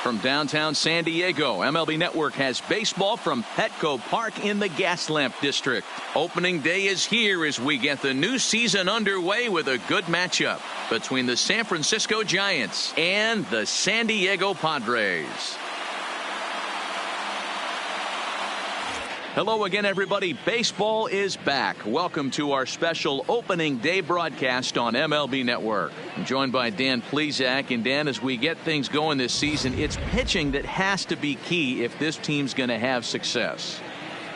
From downtown San Diego, MLB Network has baseball from Petco Park in the Gaslamp District. Opening day is here as we get the new season underway with a good matchup between the San Francisco Giants and the San Diego Padres. Hello again, everybody. Baseball is back. Welcome to our special opening day broadcast on MLB Network. I'm joined by Dan Plesac. And Dan, as we get things going this season, it's pitching that has to be key if this team's going to have success.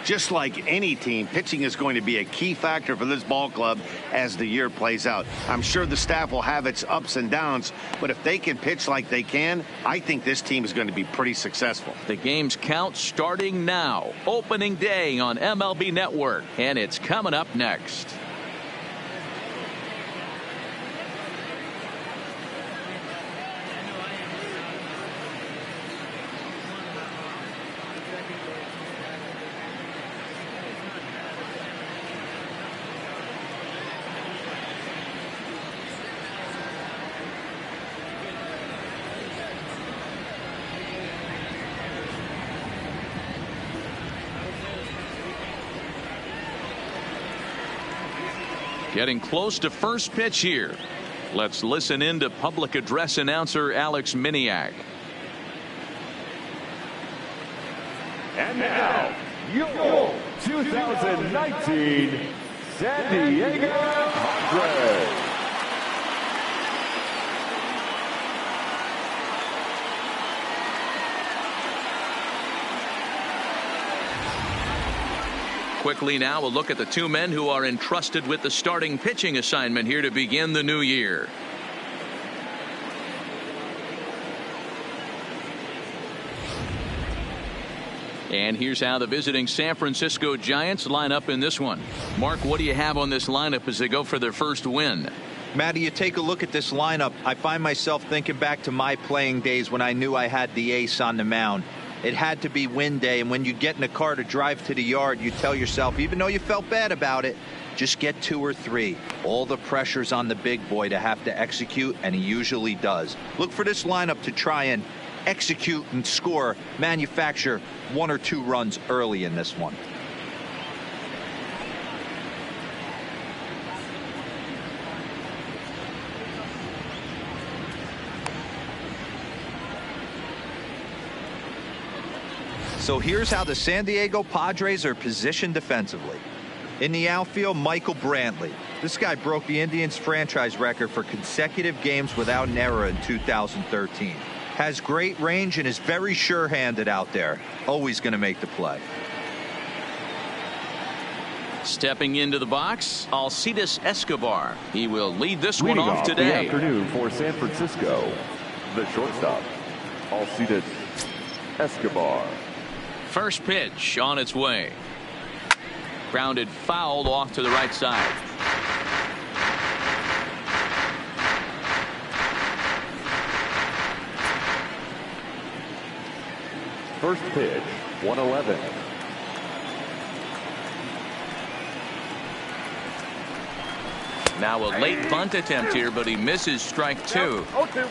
Just like any team, pitching is going to be a key factor for this ball club as the year plays out. I'm sure the staff will have its ups and downs, but if they can pitch like they can, I think this team is going to be pretty successful. The game's count starting now. Opening day on MLB Network, and it's coming up next. Getting close to first pitch here. Let's listen in to public address announcer Alex Miniak. And now, your 2019 San Diego Padres. Quickly now, a look at the two men who are entrusted with the starting pitching assignment here to begin the new year. And here's how the visiting San Francisco Giants line up in this one. Mark, what do you have on this lineup as they go for their first win? Matty, you take a look at this lineup. I find myself thinking back to my playing days when I knew I had the ace on the mound. It had to be win day, and when you get in a car to drive to the yard, you tell yourself, even though you felt bad about it, just get 2 or 3. All the pressure's on the big boy to have to execute, and he usually does. Look for this lineup to try and execute and score, manufacture 1 or 2 runs early in this one. So here's how the San Diego Padres are positioned defensively. In the outfield, Michael Brantley. This guy broke the Indians franchise record for consecutive games without an error in 2013. Has great range and is very sure-handed out there. Always going to make the play. Stepping into the box, Alcides Escobar. He will lead this one off today. The afternoon for San Francisco, the shortstop, Alcides Escobar. First pitch on its way. Grounded foul off to the right side. First pitch, 111. Now a late bunt attempt here, but he misses strike 2. 0-2.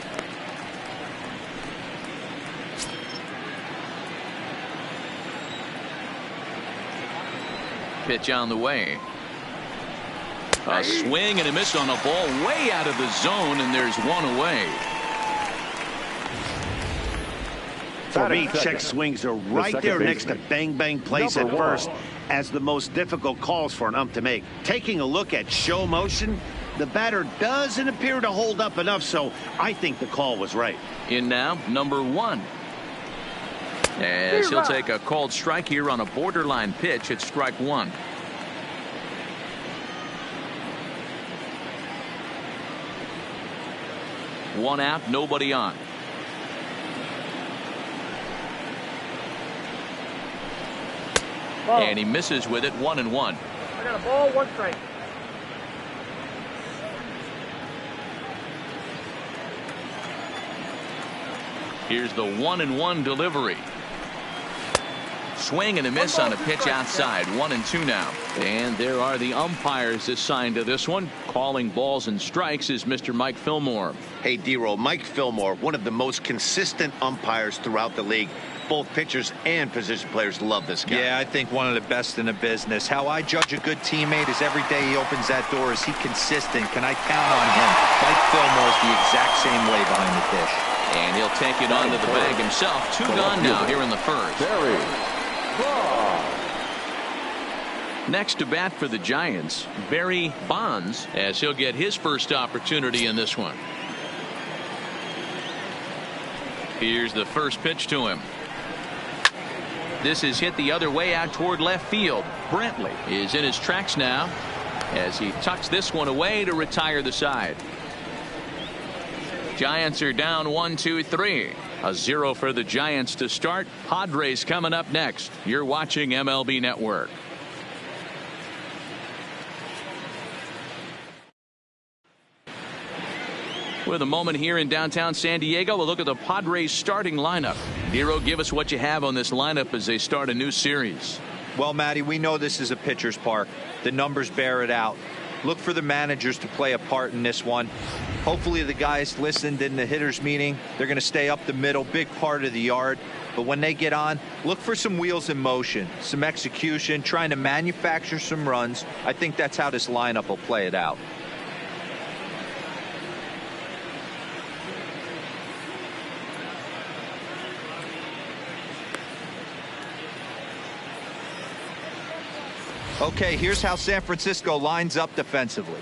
Pitch on the way. A swing and a miss on a ball way out of the zone, and there's one away. For me, check swings are right there next to bang bang plays at first as the most difficult calls for an ump to make. Taking a look at show motion, the batter doesn't appear to hold up enough, so I think the call was right. In now, number 1. As he'll take a called strike here on a borderline pitch at strike 1. One out, nobody on. Ball. And he misses with it, 1-1. I got a ball, 1 strike. Here's the 1-1 delivery. Swing and a miss on a pitch outside. 1-2 now. And there are the umpires assigned to this one. Calling balls and strikes is Mr. Mike Fillmore. Hey, D-Roll, Mike Fillmore, one of the most consistent umpires throughout the league. Both pitchers and position players love this guy. Yeah, I think one of the best in the business. How I judge a good teammate is every day he opens that door. Is he consistent? Can I count on him? Mike Fillmore's the exact same way behind the dish. And he'll take it onto the bag himself. 2 gone now here in the first. Next to bat for the Giants, Barry Bonds, as he'll get his first opportunity in this one. Here's the first pitch to him. This is hit the other way out toward left field. Brantley is in his tracks now as he tucks this one away to retire the side. Giants are down 1-2-3. A 0 for the Giants to start. Padres coming up next. You're watching MLB Network. With a moment here in downtown San Diego, we'll look at the Padres starting lineup. Nero, give us what you have on this lineup as they start a new series. Well, Matty, we know this is a pitcher's park. The numbers bear it out. Look for the managers to play a part in this one. Hopefully the guys listened in the hitters meeting. They're going to stay up the middle, big part of the yard. But when they get on, look for some wheels in motion, some execution, trying to manufacture some runs. I think that's how this lineup will play it out. Okay, here's how San Francisco lines up defensively.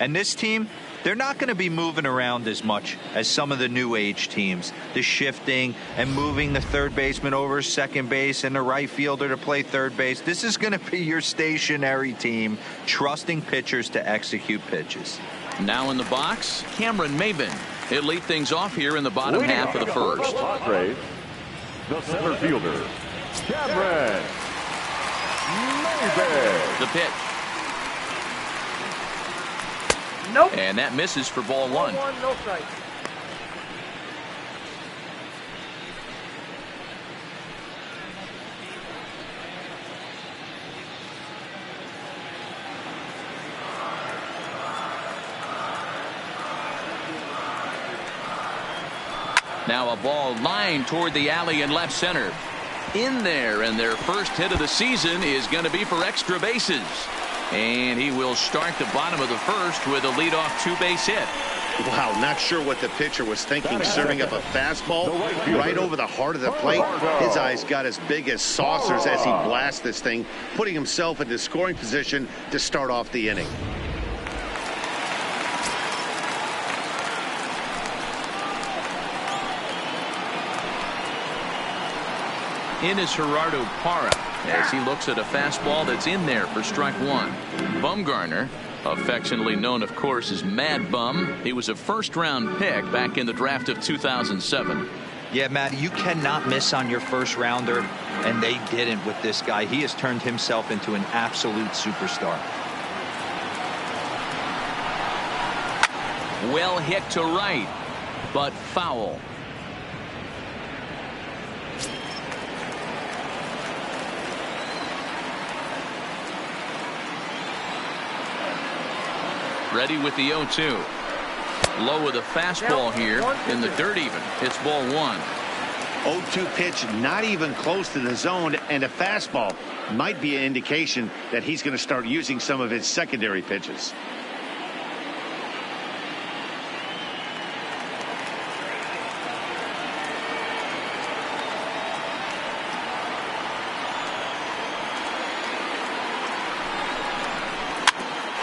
And this team, they're not going to be moving around as much as some of the new age teams. The shifting and moving the third baseman over second base and the right fielder to play third base. This is going to be your stationary team, trusting pitchers to execute pitches. Now in the box, Cameron Maven. He'll lead things off here in the bottom half of the first. Padres, the center fielder, Cameron Maven. The pitch. Nope. And that misses for ball one. No strike. Now a ball lined toward the alley in left center. In there, and their first hit of the season is going to be for extra bases. And he will start the bottom of the first with a leadoff two-base hit. Wow, not sure what the pitcher was thinking, serving up a fastball right over the heart of the plate. His eyes got as big as saucers as he blasts this thing, putting himself into scoring position to start off the inning. In is Gerardo Parra as he looks at a fastball that's in there for strike one. Bumgarner, affectionately known, of course, as Mad Bum. He was a first-round pick back in the draft of 2007. Yeah, Matt, you cannot miss on your first rounder, and they didn't with this guy. He has turned himself into an absolute superstar. Well hit to right, but foul. Ready with the 0-2. Low with a fastball here in the dirt even. It's ball one. 0-2 pitch, not even close to the zone, and a fastball might be an indication that he's going to start using some of his secondary pitches.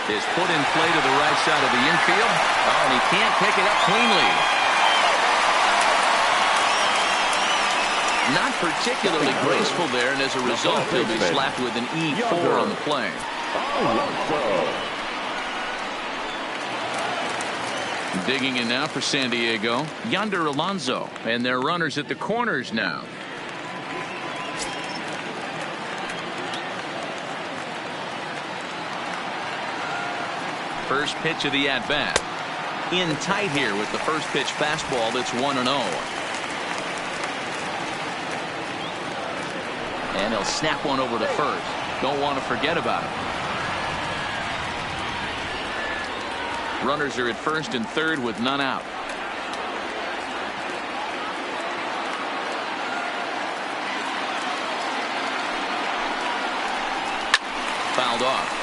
Is put in play to the right side of the infield. Oh, and he can't pick it up cleanly. Not particularly graceful there, and as a result, he'll be slapped with an E4 on the play. Digging in now for San Diego, Yonder Alonso, and their runners at the corners now. First pitch of the at-bat. In tight here with the first pitch fastball that's 1-0. And he'll snap one over to first. Don't want to forget about it. Runners are at first and third with none out. fouled off.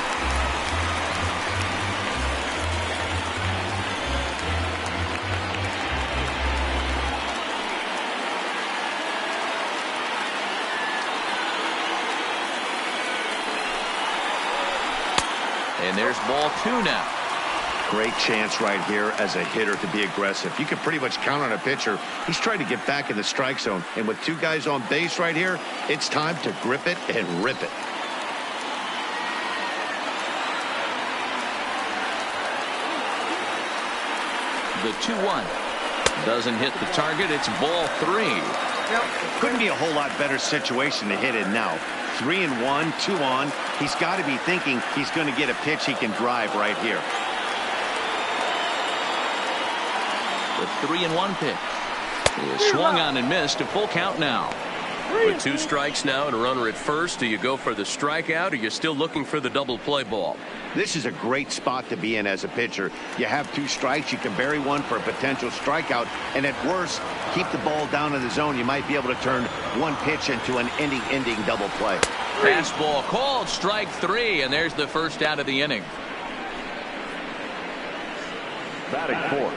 And there's ball 2 now. Great chance right here as a hitter to be aggressive. You can pretty much count on a pitcher. He's trying to get back in the strike zone. And with 2 guys on base right here, it's time to grip it and rip it. The 2-1 doesn't hit the target. It's ball 3. Couldn't be a whole lot better situation to hit it now. 3-1, 2 on. He's got to be thinking he's going to get a pitch he can drive right here. The 3-1 pitch is swung on and missed. A full count now. With 2 strikes now and a runner at first, do you go for the strikeout or you're still looking for the double play ball? This is a great spot to be in as a pitcher. You have 2 strikes. You can bury one for a potential strikeout. And at worst, keep the ball down in the zone. You might be able to turn one pitch into an ending double play. Fastball called, strike 3, and there's the first out of the inning. Batting fourth,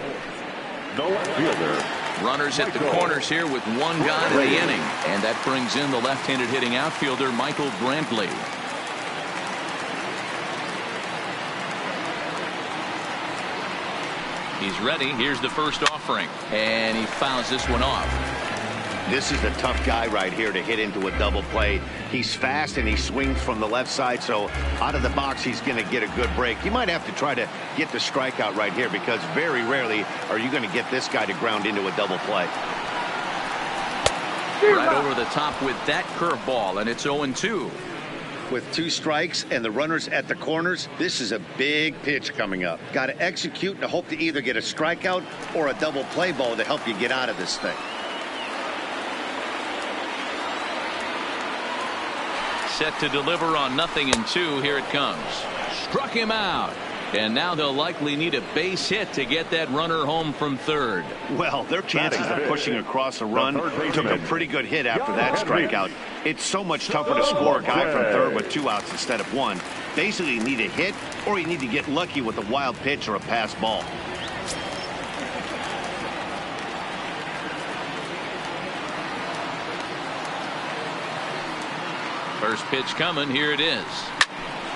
no left fielder. Runners at the corners here with 1 guy in the inning. And that brings in the left-handed hitting outfielder, Michael Brantley. He's ready. Here's the first offering. And he fouls this one off. This is a tough guy right here to hit into a double play. He's fast and he swings from the left side, so out of the box he's going to get a good break. You might have to try to get the strikeout right here because very rarely are you going to get this guy to ground into a double play. Right over the top with that curveball, and it's 0-2. With 2 strikes and the runners at the corners, this is a big pitch coming up. Got to execute and hope to either get a strikeout or a double play ball to help you get out of this thing. Set to deliver on 0-2. Here it comes. Struck him out. And now they'll likely need a base hit to get that runner home from third. Well, their chances of pushing across a run took a pretty good hit after that strikeout. It's so much tougher to score a guy from third with 2 outs instead of 1. Basically, you need a hit or you need to get lucky with a wild pitch or a pass ball. First pitch coming. Here it is.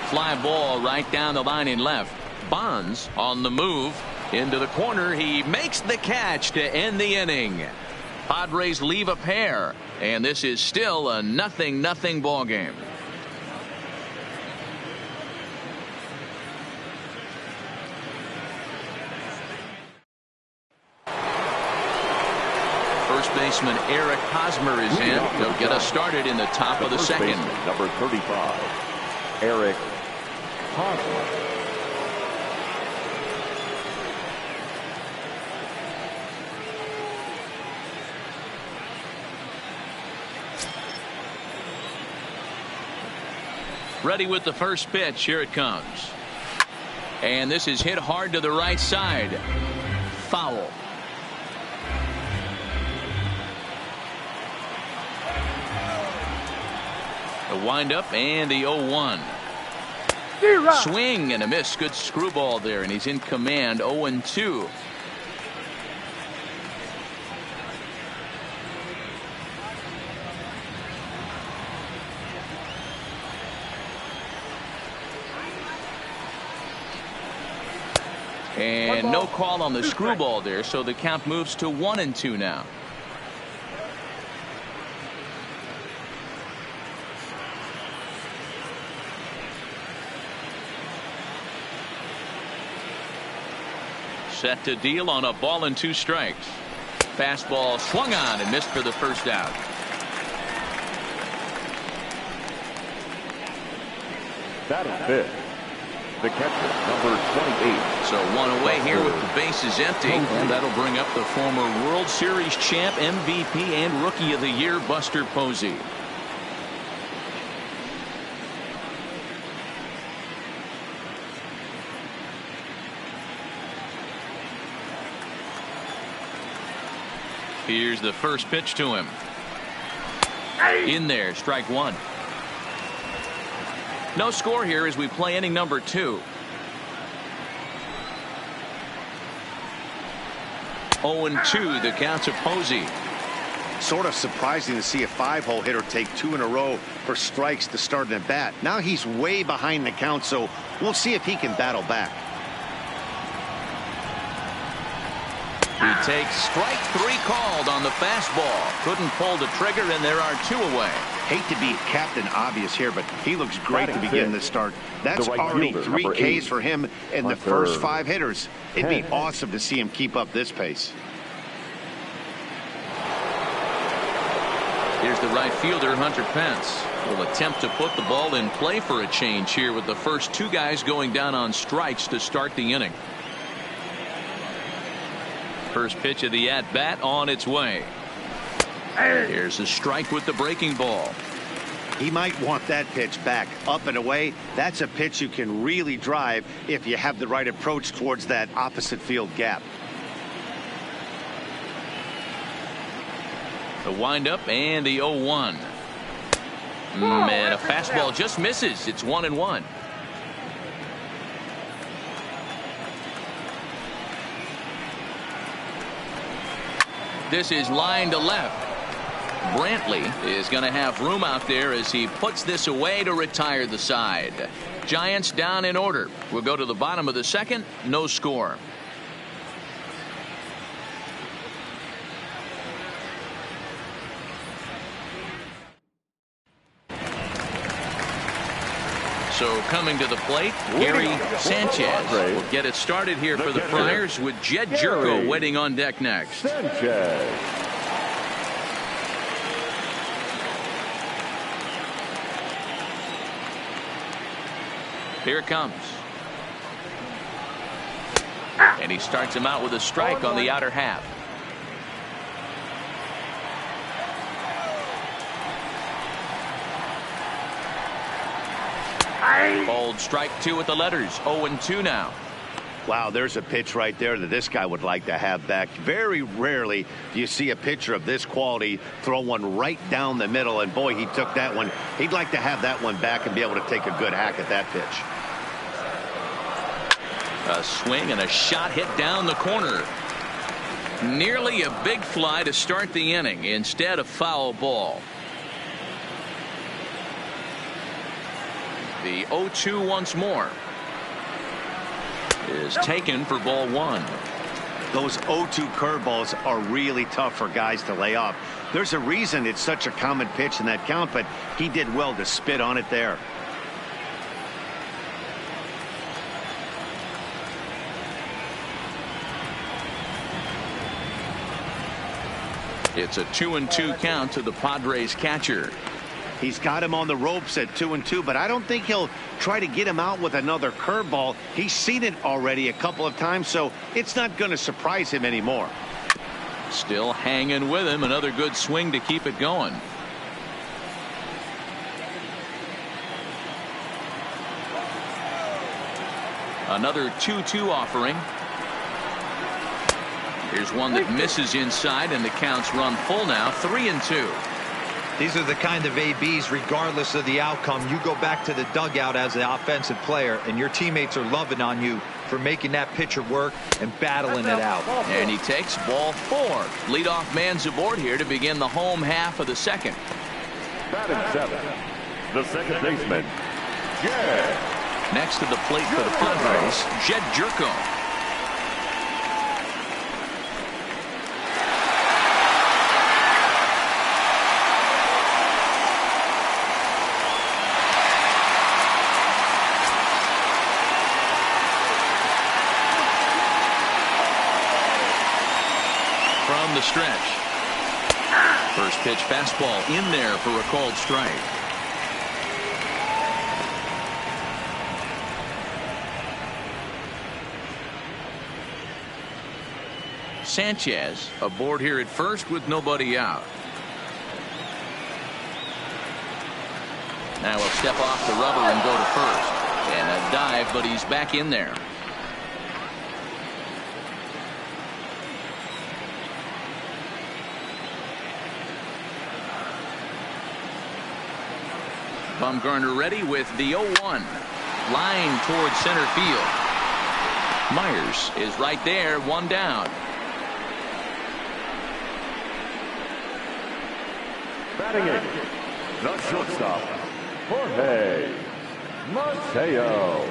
Fly ball right down the line in left. Bonds on the move into the corner. He makes the catch to end the inning. Padres leave a pair, and this is still a 0-0 ball game. First baseman Eric Hosmer is in. He'll get us started in the top of the second. Number 35, Eric Hosmer. Ready with the first pitch. Here it comes. And this is hit hard to the right side. Foul. The windup and the 0-1. Swing and a miss. Good screwball there, and he's in command. 0-2. And no call on the screwball there, so the count moves to 1-2 now. Set to deal on a ball and 2 strikes. Fastball swung on and missed for the first out. Batting fifth, the catcher, number 28. So 1 away here with the bases empty. And that'll bring up the former World Series champ, MVP, and Rookie of the Year, Buster Posey. Here's the first pitch to him. In there, strike 1. No score here as we play inning number 2. 0-2 the count to Posey. Sort of surprising to see a 5-hole hitter take 2 in a row for strikes to start an at bat. Now he's way behind the count, so we'll see if he can battle back. He takes strike 3 called on the fastball. Couldn't pull the trigger, and there are 2 away. Hate to be Captain Obvious here, but he looks great to begin the start. That's right already fielder, 3 Ks for him in the first 5 hitters. It'd be awesome to see him keep up this pace. Here's the right fielder, Hunter Pence. Will attempt to put the ball in play for a change here with the first 2 guys going down on strikes to start the inning. First pitch of the at-bat on its way. Here's a strike with the breaking ball. He might want that pitch back. Up and away, that's a pitch you can really drive if you have the right approach towards that opposite field gap. The windup and the 0-1. Man, a fastball just misses. It's 1-1. This is line to left. Brantley is going to have room out there as he puts this away to retire the side. Giants down in order. We'll go to the bottom of the second. No score. So coming to the plate, Gary Sanchez will get it started here for the Friars with Jed Jerko waiting on deck next. Sanchez. Here it comes. And he starts him out with a strike on the outer half. Bold strike 2 with the letters. 0-2 now. Wow, there's a pitch right there that this guy would like to have back. Very rarely do you see a pitcher of this quality throw one right down the middle, and boy, he took that one. He'd like to have that one back and be able to take a good hack at that pitch. A swing and a shot hit down the corner. Nearly a big fly to start the inning. Instead, a foul ball. The 0-2 once more is taken for ball 1. Those 0-2 curveballs are really tough for guys to lay off. There's a reason it's such a common pitch in that count, but he did well to spit on it there. It's a 2-2 count to the Padres catcher. He's got him on the ropes at 2-2, but I don't think he'll try to get him out with another curveball. He's seen it already a couple of times, so it's not going to surprise him anymore. Still hanging with him. Another good swing to keep it going. Another 2-2 offering. Here's one that misses inside, and the count's run full now. 3-2. These are the kind of ABs, regardless of the outcome, you go back to the dugout as the offensive player, and your teammates are loving on you for making that pitcher work and battling it out. And he takes ball 4. Leadoff man's aboard here to begin the home half of the second. Batting 7th, the second baseman, Jed. Next to the plate for the Padres, Jed Jerko. From the stretch. First pitch fastball in there for a called strike. Sanchez aboard here at first with nobody out. Now he'll step off the rubber and go to first. And a dive, but he's back in there. Bumgarner ready with the 0-1. Line towards center field. Myers is right there, one down. Batting it, the shortstop, Jorge Mateo.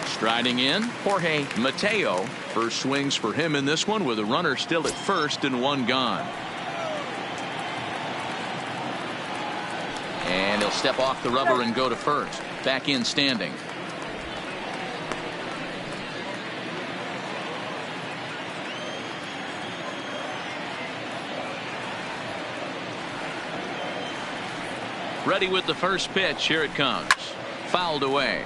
Striding in, Jorge Mateo. First swings for him in this one with a runner still at first and one gone. And he'll step off the rubber and go to first. Back in standing. Ready with the first pitch. Here it comes. Fouled away.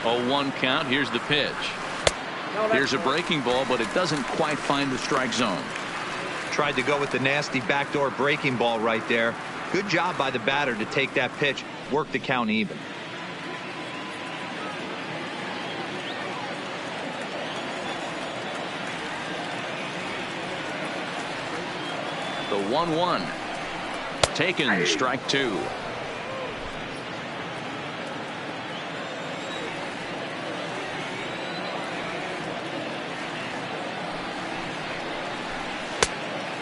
Oh, 1 count. Here's the pitch. Here's a breaking ball, but it doesn't quite find the strike zone. Tried to go with the nasty backdoor breaking ball right there. Good job by the batter to take that pitch, work the count even. The 1-1. Taken, strike 2.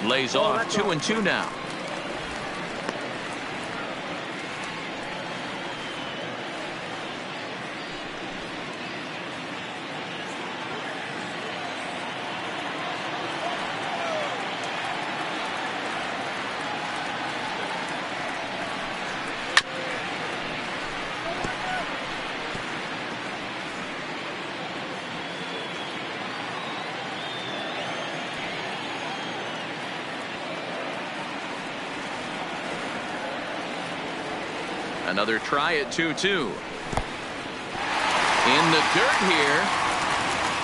Lays off 2-2 now. Another try at 2-2. In the dirt here.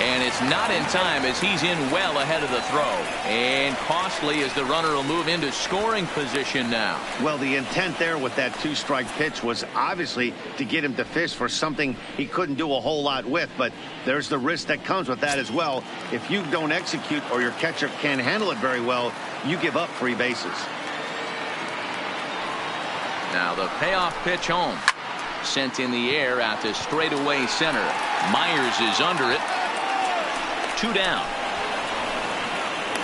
And it's not in time as he's in well ahead of the throw. And costly as the runner will move into scoring position now. Well, the intent there with that 2-strike pitch was obviously to get him to fish for something he couldn't do a whole lot with. But there's the risk that comes with that as well. If you don't execute or your catcher can't handle it very well, you give up 3 bases. Now the payoff pitch home. Sent in the air out to straightaway center. Myers is under it. 2 down.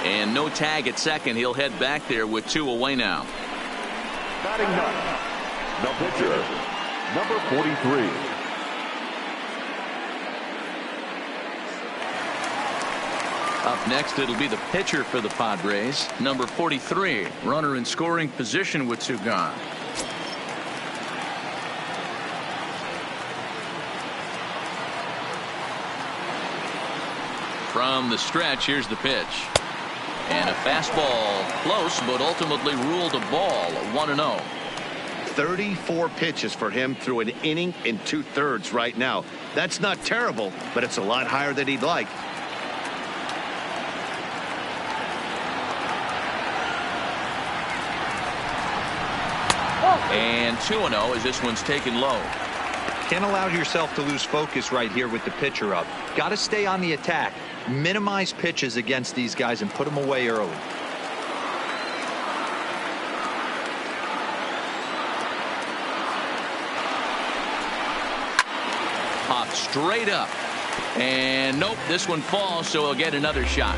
And no tag at second. He'll head back there with 2 away now. Batting ninth, the pitcher, number 43. Up next, it'll be the pitcher for the Padres, number 43. Runner in scoring position with 2 gone. From the stretch, here's the pitch. And a fastball close, but ultimately ruled a ball. 1-0. 34 pitches for him through an inning and 2/3 right now. That's not terrible, but it's a lot higher than he'd like. And 2-0 as this one's taken low. Can't allow yourself to lose focus right here with the pitcher up. Got to stay on the attack. Minimize pitches against these guys and put them away early. Popped straight up. And nope, this one falls, so he'll get another shot.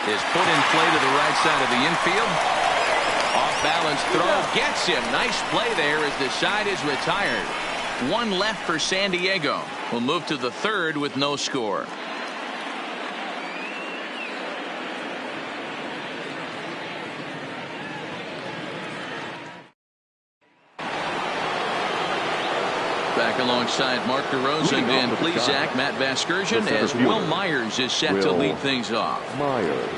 Is put in play to the right side of the infield. Off balance throw gets him. Nice play there as the side is retired. 1 left for San Diego. We'll move to the 3rd with no score. Back alongside Mark DeRosa and Plesac, Matt Vasgersian, as Will Myers is set to lead things off. Myers.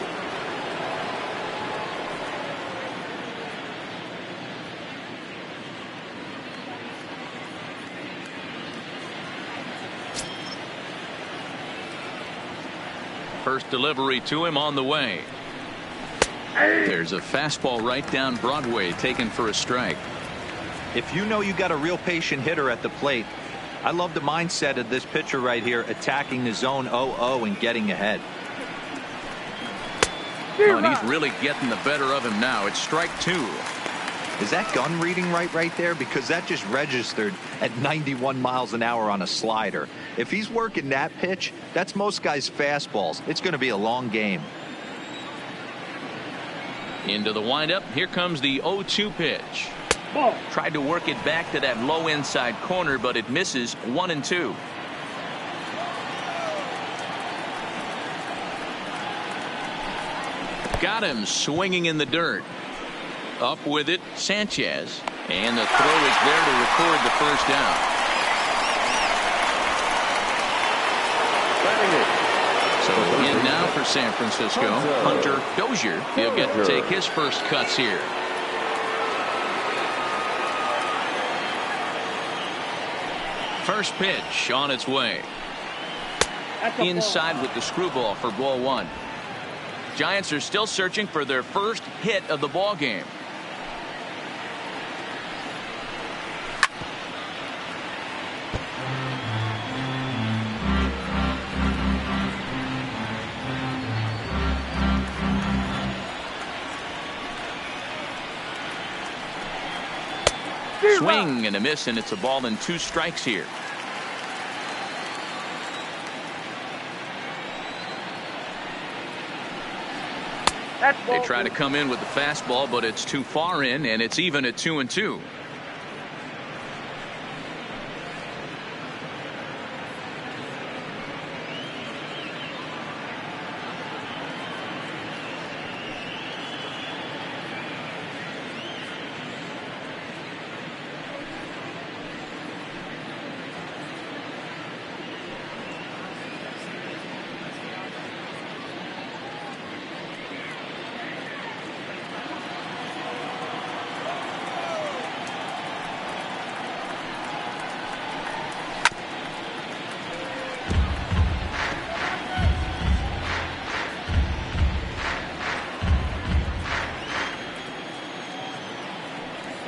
First delivery to him on the way. There's a fastball right down Broadway, taken for a strike. If you know you got a real patient hitter at the plate, I love the mindset of this pitcher right here, attacking the zone 0-0 and getting ahead. Oh, and he's really getting the better of him now. It's strike 2. Is that gun reading right there? Because that just registered at 91 miles an hour on a slider. If he's working that pitch, that's most guys' fastballs. It's going to be a long game. Into the windup. Here comes the 0-2 pitch. Ball. Tried to work it back to that low inside corner, but it misses. 1-2. Got him swinging in the dirt. Up with it, Sanchez. And the throw is there to record the first down. So in now for San Francisco, Hunter Dozier. He'll get to take his first cuts here. First pitch on its way. Inside with the screwball for ball 1. Giants are still searching for their first hit of the ball game. Swing and a miss, and it's a ball and 2 strikes here. They try to come in with the fastball, but it's too far in, and it's even at 2-2.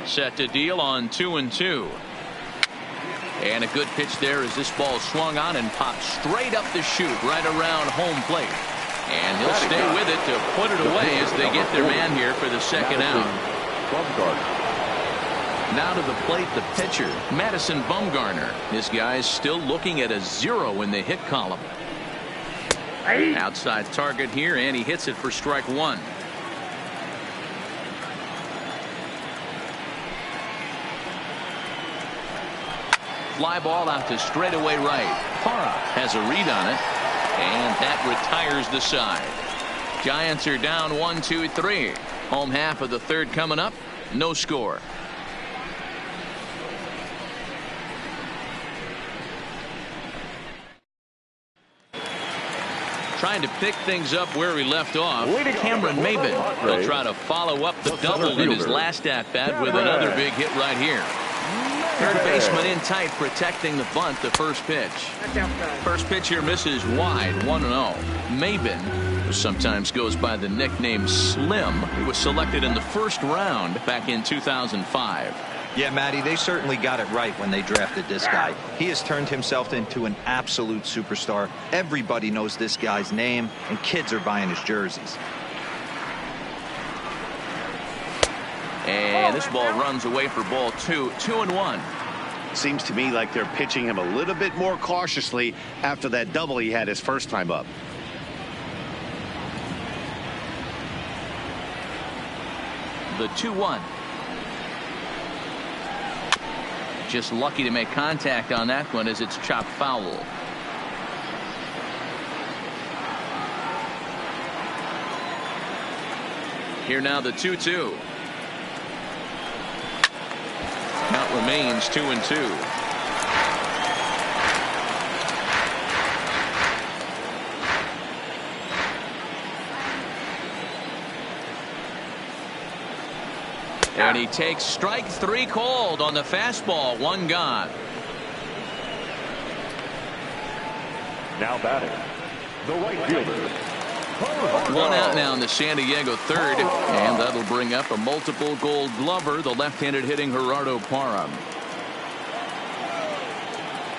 Set to deal on 2-2. And a good pitch there as this ball swung on and popped straight up the chute right around home plate. And he'll stay with it to put it away as they get their man here for the second out. Now to the plate, the pitcher, Madison Bumgarner. This guy's still looking at a 0 in the hit column. Outside target here, and he hits it for strike 1. Fly ball out to straightaway right. Parra has a read on it, and that retires the side. Giants are down 1-2-3. Home half of the third coming up. No score. Trying to pick things up where we left off. Cameron Maybin will try to follow up the double in his last at-bat with another big hit right here. Third baseman in tight, protecting the bunt. The first pitch. First pitch here misses wide. 1-0. Maybin, who sometimes goes by the nickname Slim, was selected in the first round back in 2005. Yeah, Matty, they certainly got it right when they drafted this guy. He has turned himself into an absolute superstar. Everybody knows this guy's name, and kids are buying his jerseys. And this ball runs away for ball 2. 2-1. Seems to me like they're pitching him a little bit more cautiously after that double he had his first time up. The 2-1. Just lucky to make contact on that one as it's chopped foul. Here now the 2-2. Count remains 2-2. And he takes strike 3 called on the fastball. 1 gone. Now batting, the right fielder. One out now in the San Diego third, and that'll bring up a multiple Gold Glover, the left-handed hitting Gerardo Parham.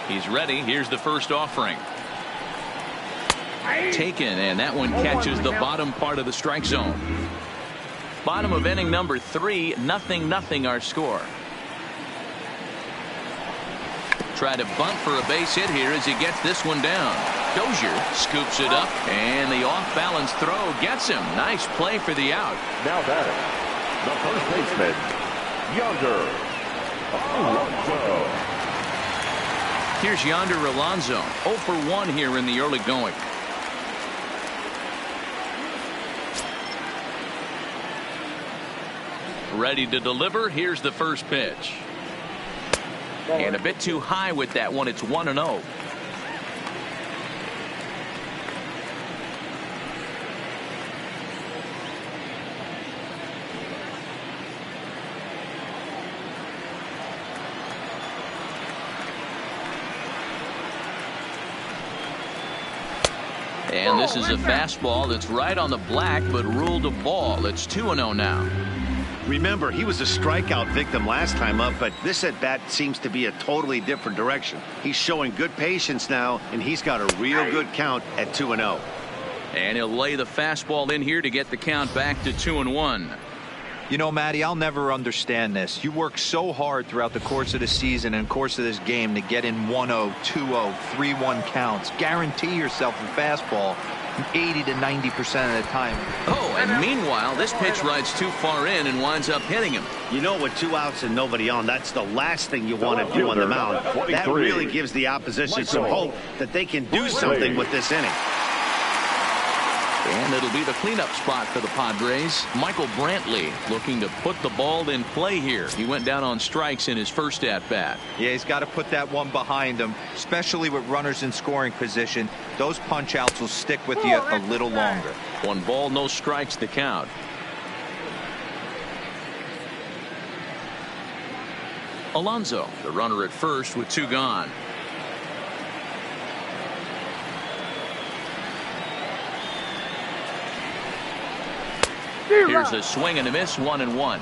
He's ready. Here's the first offering. Taken, and that one catches the bottom part of the strike zone. Bottom of inning number 3, 0-0 our score. Try to bunt for a base hit here as he gets this one down. Dozier scoops it up, and the off-balance throw gets him. Nice play for the out. Now batting, the first baseman, Yonder Alonso. Here's Yonder Alonso, 0 for 1 here in the early going. Ready to deliver. Here's the first pitch. And a bit too high with that one. It's 1-0. And this is a fastball that's right on the black, but ruled a ball. It's 2-0 now. Remember, he was a strikeout victim last time up, but this at bat seems to be a totally different direction. He's showing good patience now, and he's got a real good count at 2-0. And he'll lay the fastball in here to get the count back to 2-1. You know, Matty, I'll never understand this. You work so hard throughout the course of the season and course of this game to get in 1-0, 2-0, 3-1 counts. Guarantee yourself a fastball 80 to 90% of the time. Oh, and meanwhile, this pitch rides too far in and winds up hitting him. You know, with 2 outs and nobody on, that's the last thing you want to do on the mound. That really gives the opposition some hope that they can do something with this inning. And it'll be the cleanup spot for the Padres. Michael Brantley looking to put the ball in play here. He went down on strikes in his first at-bat. Yeah, he's got to put that one behind him, especially with runners in scoring position. Those punch-outs will stick with you a little longer. 1 ball, no strikes the count. Alonso, the runner at first with 2 gone. Here's a swing and a miss, 1-1.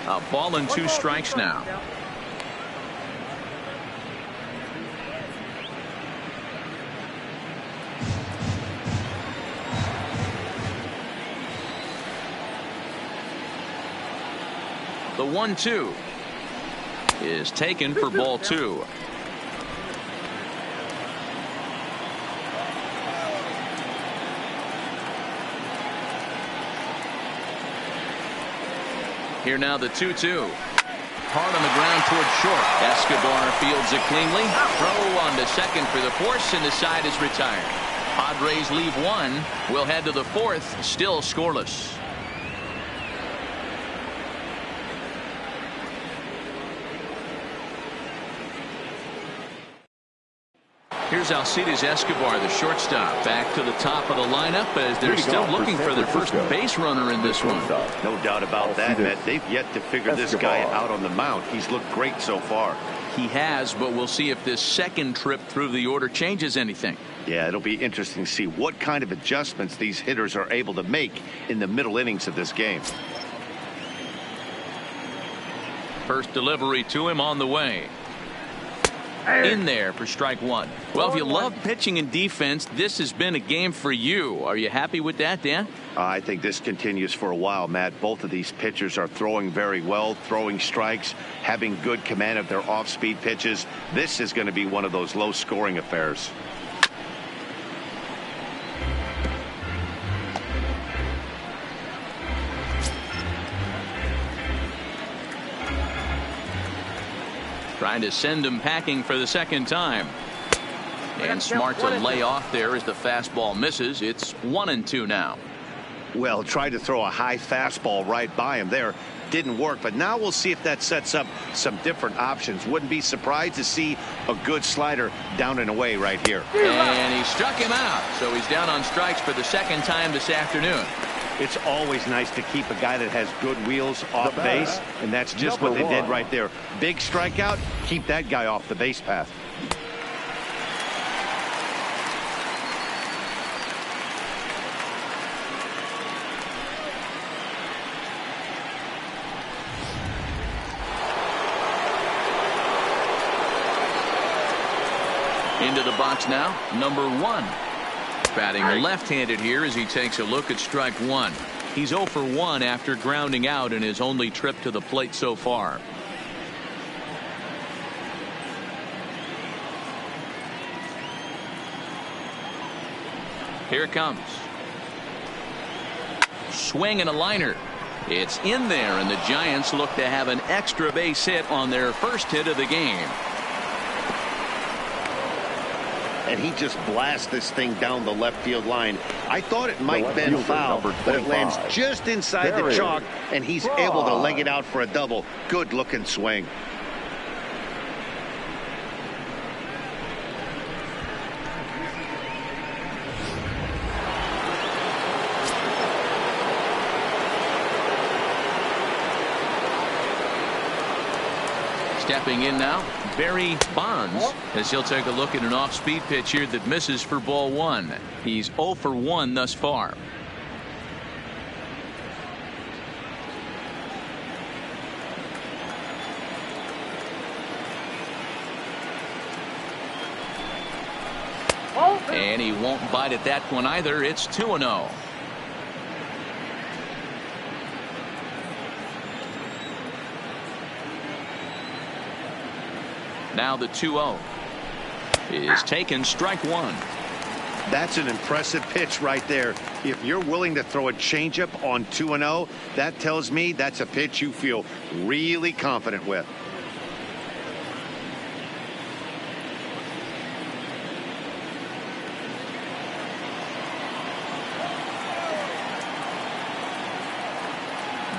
A ball and 2 strikes now. The 1-2 is taken for ball 2. Here now the 2-2. Hard on the ground towards short. Escobar fields it cleanly. Throw on to second for the force, and the side is retired. Padres leave 1. We'll head to the 4th, still scoreless. Here's Alcides Escobar, the shortstop, back to the top of the lineup as they're still looking for their first base runner in this one. No doubt about that, Matt. They've yet to figure this guy out on the mound. He's looked great so far. He has, but we'll see if this second trip through the order changes anything. Yeah, it'll be interesting to see what kind of adjustments these hitters are able to make in the middle innings of this game. First delivery to him on the way. In there for strike 1. Well, if you love pitching and defense, this has been a game for you. Are you happy with that, Dan? I think this continues for a while, Matt. Both of these pitchers are throwing very well, throwing strikes, having good command of their off-speed pitches. This is going to be one of those low-scoring affairs. Trying to send him packing for the second time. And smart to lay off there as the fastball misses. It's 1-2 now. Well, tried to throw a high fastball right by him there. Didn't work, but now we'll see if that sets up some different options. Wouldn't be surprised to see a good slider down and away right here. And he struck him out. So he's down on strikes for the second time this afternoon. It's always nice to keep a guy that has good wheels off base, and that's just what they did right there. Big strikeout, keep that guy off the base path. Into the box now, number 1. Batting left-handed here as he takes a look at strike 1. He's 0 for 1 after grounding out in his only trip to the plate so far. Here it comes. Swing and a liner. It's in there, and the Giants look to have an extra base hit on their first hit of the game. And he just blasts this thing down the left field line. I thought it might bend foul, but it lands just inside the chalk, and he's able to leg it out for a double. Good looking swing. Stepping in now, Barry Bonds, as he'll take a look at an off-speed pitch here that misses for ball 1. He's 0 for 1 thus far. And he won't bite at that one either. It's 2-0. Now the 2-0 is taken, strike 1. That's an impressive pitch right there. If you're willing to throw a changeup on 2-0, that tells me that's a pitch you feel really confident with.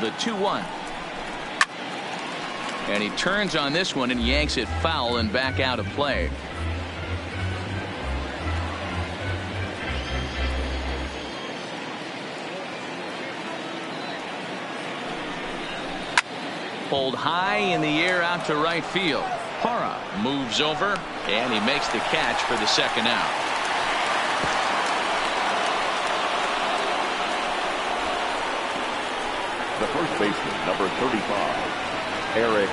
The 2-1. And he turns on this one and yanks it foul and back out of play. Pulled high in the air out to right field. Parra moves over, and he makes the catch for the second out. The first baseman, number 35. Eric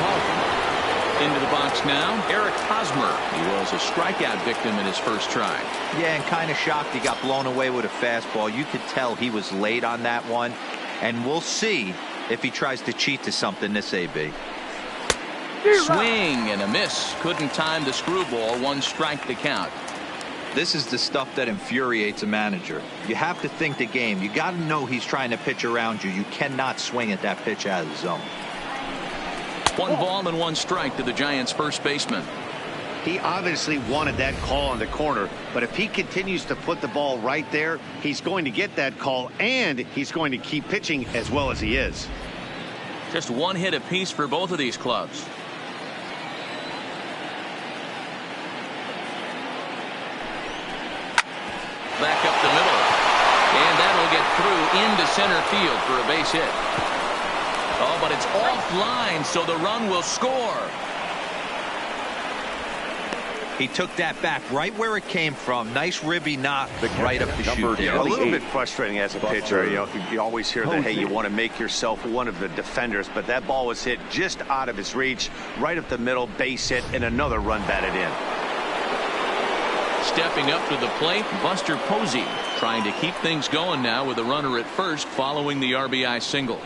Hosmer. Into the box now, Eric Hosmer. He was a strikeout victim in his first try. Yeah, and kind of shocked he got blown away with a fastball. You could tell he was late on that one, and we'll see if he tries to cheat to something this AB. Swing and a miss. Couldn't time the screwball. 1 strike to count. This is the stuff that infuriates a manager. You have to think the game. You got to know he's trying to pitch around you. You cannot swing at that pitch out of the zone. 1 ball and 1 strike to the Giants' first baseman. He obviously wanted that call on the corner, but if he continues to put the ball right there, he's going to get that call, and he's going to keep pitching as well as he is. Just 1 hit apiece for both of these clubs. Back up the middle, and that'll get through into center field for a base hit. Oh, but it's offline, so the run will score. He took that back right where it came from. Nice ribby knock right up the chute there. A little bit frustrating as a pitcher. You always hear that, hey, you want to make yourself one of the defenders, but that ball was hit just out of his reach, right up the middle, base hit, and another run batted in. Stepping up to the plate, Buster Posey, trying to keep things going now with a runner at first following the RBI single.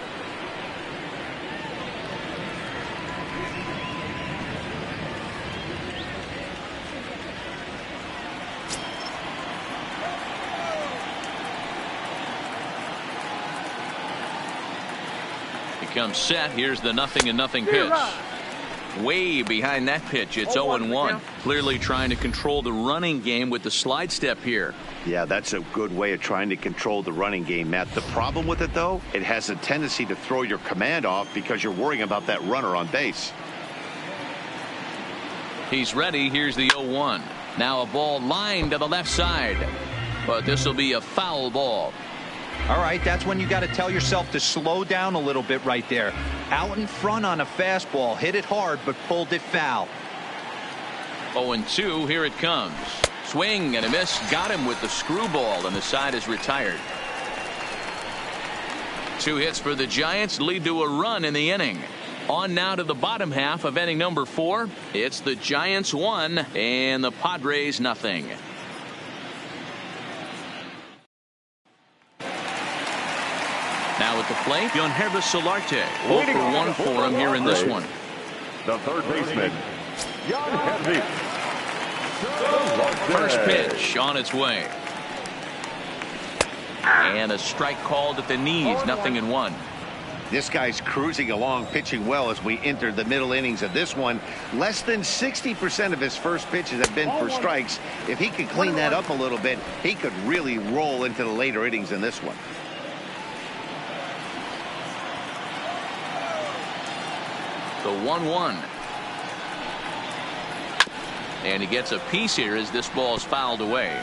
Comes set. Here's the 0-0 pitch. Way behind that pitch. It's 0-1. Clearly trying to control the running game with the slide step here. Yeah, that's a good way of trying to control the running game, Matt. The problem with it, though, it has a tendency to throw your command off because you're worrying about that runner on base. He's ready. Here's the 0-1. Now a ball lined to the left side, but this will be a foul ball. All right, that's when you got to tell yourself to slow down a little bit right there. Out in front on a fastball, hit it hard, but pulled it foul. 0-2, here it comes. Swing and a miss, got him with the screwball, and the side is retired. 2 hits for the Giants lead to a run in the inning. On now to the bottom half of inning number 4. It's the Giants 1 and the Padres nothing. Now at the plate, Yonhervis Solarte. 0 for 1 for him here in this one. The third baseman, Yonhervis. First pitch on its way. And a strike called at the knees, 0-1. This guy's cruising along, pitching well as we enter the middle innings of this one. Less than 60% of his first pitches have been for strikes. If he could clean that up a little bit, he could really roll into the later innings in this one. The 1-1. And he gets a piece here as this ball is fouled away.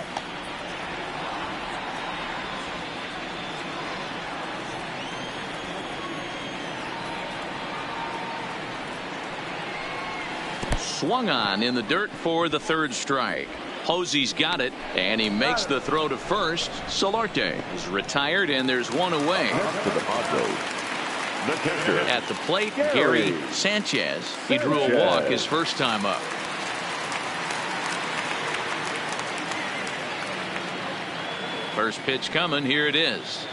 Swung on in the dirt for the third strike. Posey's got it, and he makes the throw to first. Solarte is retired, and there's one away. To the Padres, the catcher. At the plate, Gary Sanchez. He drew a walk his first time up. First pitch coming. Here it is.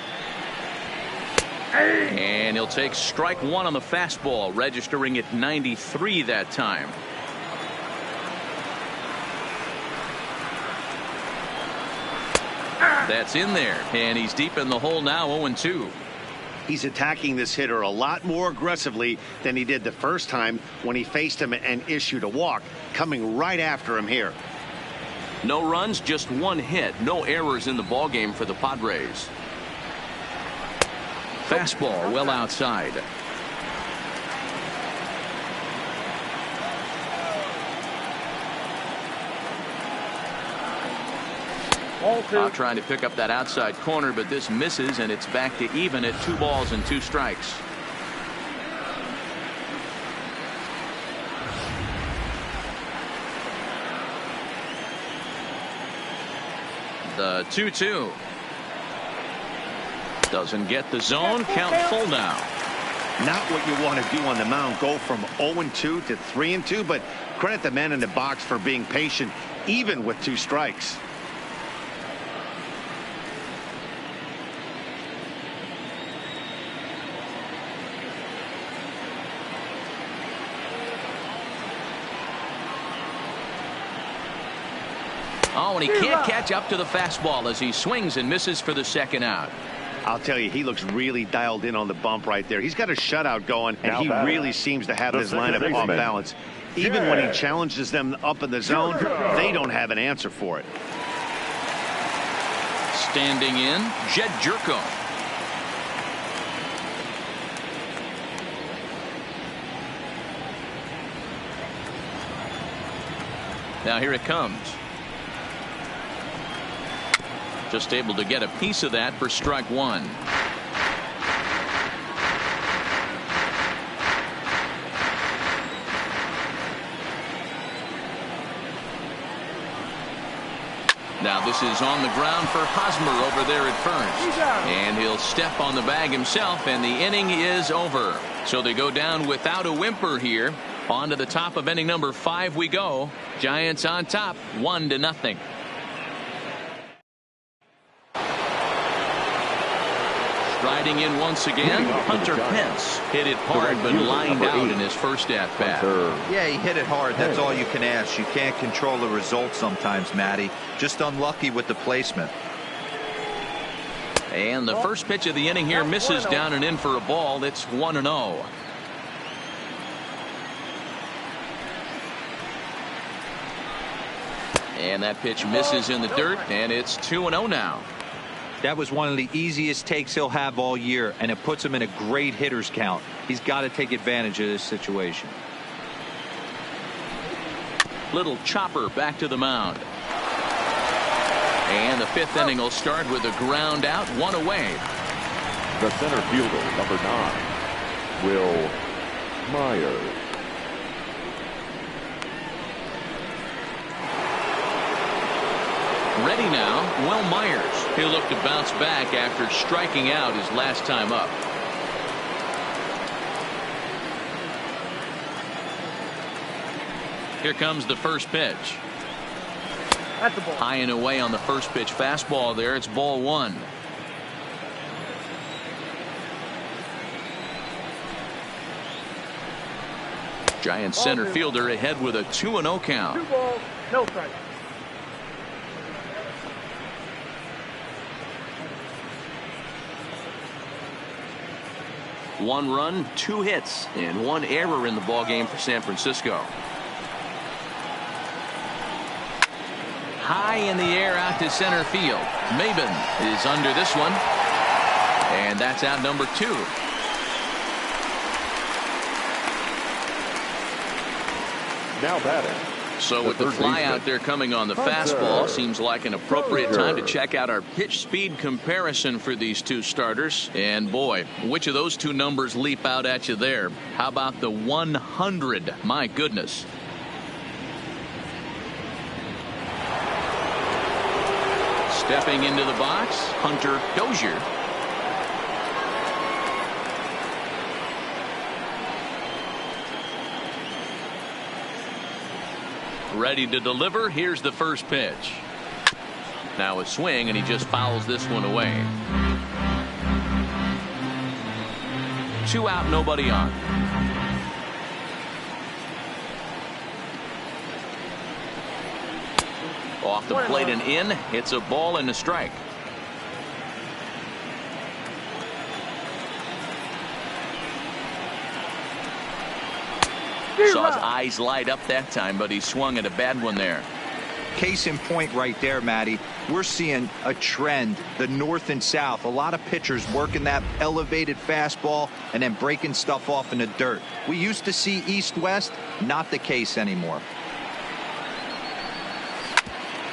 And he'll take strike 1 on the fastball, registering at 93 that time. That's in there, and he's deep in the hole now. 0-2. He's attacking this hitter a lot more aggressively than he did the first time when he faced him and issued a walk, coming right after him here. No runs, just 1 hit. No errors in the ballgame for the Padres. Fastball well outside. Trying to pick up that outside corner, but this misses, and it's back to even at 2 balls and 2 strikes. The 2-2. Doesn't get the zone. Count full now. Not what you want to do on the mound. Go from 0-2 to 3-2, but credit the man in the box for being patient, even with 2 strikes. Oh, and he can't catch up to the fastball as he swings and misses for the second out. I'll tell you, he looks really dialed in on the bump right there. He's got a shutout going, and he really seems to have this lineup off balance. Even when he challenges them up in the zone, they don't have an answer for it. Standing in, Jed Jerko. Now here it comes. Just able to get a piece of that for strike 1. Now this is on the ground for Hosmer over there at first. And he'll step on the bag himself, and the inning is over. So they go down without a whimper here. On to the top of inning number 5 we go. Giants on top, 1-0. Riding in once again, Hunter Pence hit it hard but lined out in his first at-bat. Yeah, he hit it hard. That's all you can ask. You can't control the result sometimes, Matty. Just unlucky with the placement. And the first pitch of the inning here misses down and in for a ball. It's 1-0. And that pitch misses in the dirt, and it's 2-0 now. That was one of the easiest takes he'll have all year, and it puts him in a great hitter's count. He's got to take advantage of this situation. Little chopper back to the mound. And the fifth inning will start with a ground out, one away. The center fielder, number 9, Will Myers. Ready now, Will Myers. He'll look to bounce back after striking out his last time up. Here comes the first pitch. That's the ball. High and away on the first pitch fastball there. It's ball 1. Giant center fielder ahead with a 2-0 count. 2 balls, no strike. One run, 2 hits, and 1 error in the ballgame for San Francisco. High in the air out to center field. Maben is under this one. And that's out number 2. Now batting. So with the fly out there coming on the fastball, seems like an appropriate time to check out our pitch speed comparison for these two starters. And boy, which of those two numbers leap out at you there? How about the 100? My goodness. Stepping into the box, Hunter Dozier. Ready to deliver. Here's the first pitch. Now a swing, and he just fouls this one away. 2 out, nobody on. Off the plate and in. It's a ball and a strike. Saw his eyes light up that time, but he swung at a bad one there. Case in point right there, Matty. We're seeing a trend, the north and south. A lot of pitchers working that elevated fastball and then breaking stuff off in the dirt. We used to see east-west, not the case anymore.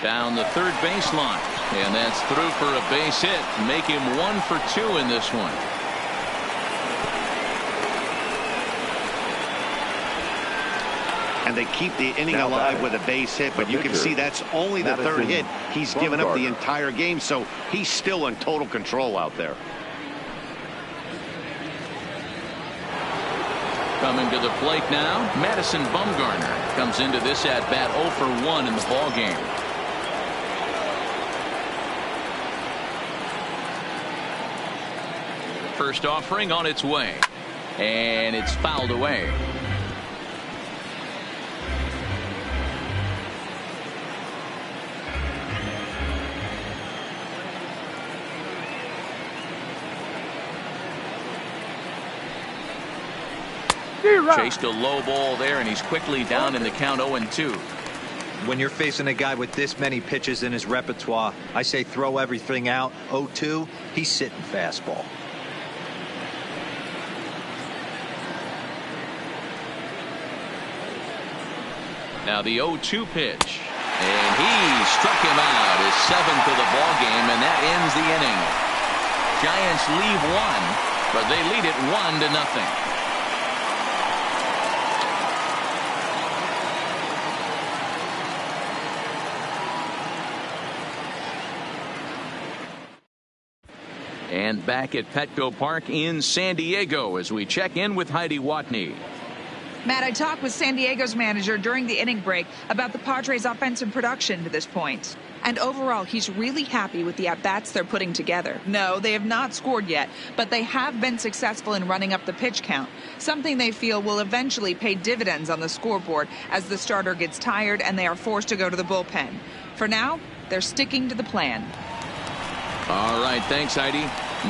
Down the third baseline, and that's through for a base hit. Make him 1 for 2 in this one. And they keep the inning alive with a base hit, but you can see that's only the third hit he's given up the entire game, so he's still in total control out there. Coming to the plate now, Madison Bumgarner comes into this at bat 0 for 1 in the ball game. First offering on its way, and it's fouled away. Chased a low ball there, and he's quickly down in the count 0-2. When you're facing a guy with this many pitches in his repertoire, I say throw everything out. 0-2, he's sitting fastball. Now the 0-2 pitch, and he struck him out, his 7th of the ball game, and that ends the inning. Giants leave 1, but they lead it 1-0. And back at Petco Park in San Diego as we check in with Heidi Watney. Matt, I talked with San Diego's manager during the inning break about the Padres' offensive production to this point. And overall, he's really happy with the at-bats they're putting together. No, they have not scored yet, but they have been successful in running up the pitch count, something they feel will eventually pay dividends on the scoreboard as the starter gets tired and they are forced to go to the bullpen. For now, they're sticking to the plan. All right, thanks, Heidi.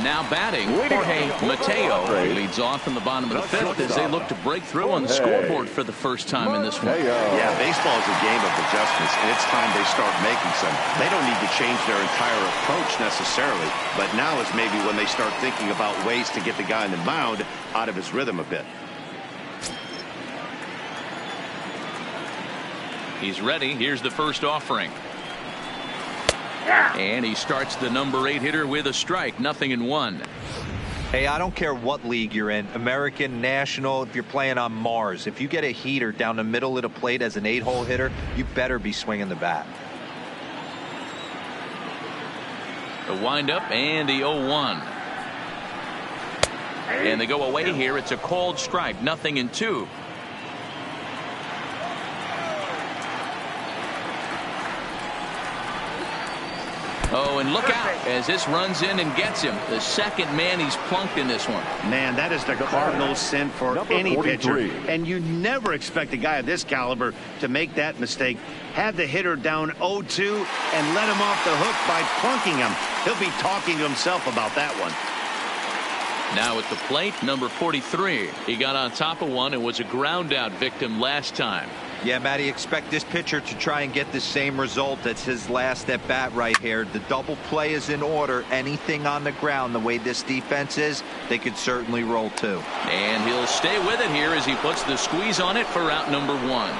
Now batting, Jorge Mateo leads off in the bottom of the 5th as they look to break through on the scoreboard for the first time in this one. Yeah, baseball is a game of adjustments, and it's time they start making some. They don't need to change their entire approach necessarily, but now is maybe when they start thinking about ways to get the guy on the mound out of his rhythm a bit. He's ready. Here's the first offering. And he starts the number 8 hitter with a strike, 0-1. Hey, I don't care what league you're in, American, National, if you're playing on Mars. If you get a heater down the middle of the plate as an 8-hole hitter, you better be swinging the bat. The windup and the 0-1. And they go away here. It's a called strike, 0-2. Oh, and look out as this runs in and gets him. The second man he's plunked in this one. Man, that is the cardinal sin for any pitcher. And you never expect a guy of this caliber to make that mistake. Have the hitter down 0-2 and let him off the hook by plunking him. He'll be talking to himself about that one. Now at the plate, number 43. He got on top of one and was a ground out victim last time. Yeah, Matty, expect this pitcher to try and get the same result. That's his last at bat right here. The double play is in order. Anything on the ground, the way this defense is, they could certainly roll too. And he'll stay with it here as he puts the squeeze on it for out number 1.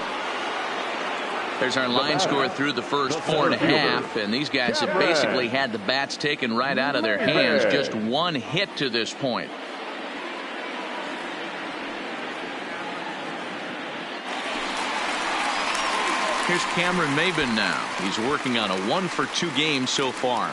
There's our line score through the first 4.5, and these guys have basically had the bats taken right out of their hands. Just one hit to this point. Here's Cameron Maybin now. He's working on a 1-for-2 game so far.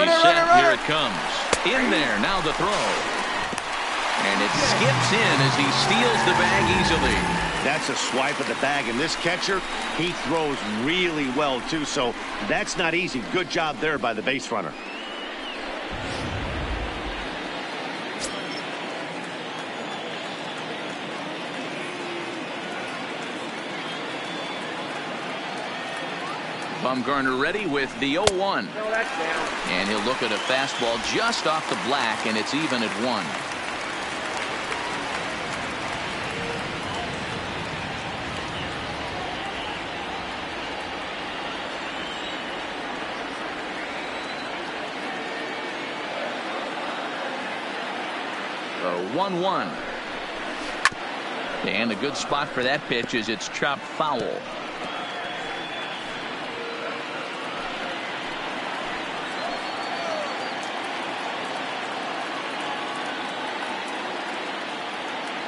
He's set. Here it comes. In there. Now the throw. And it skips in as he steals the bag easily. That's a swipe at the bag, and this catcher, he throws really well too, so that's not easy. Good job there by the base runner. Bumgarner ready with the 0-1. And he'll look at a fastball just off the black, and it's even at 1. The 1-1. And a good spot for that pitch is it's chopped foul.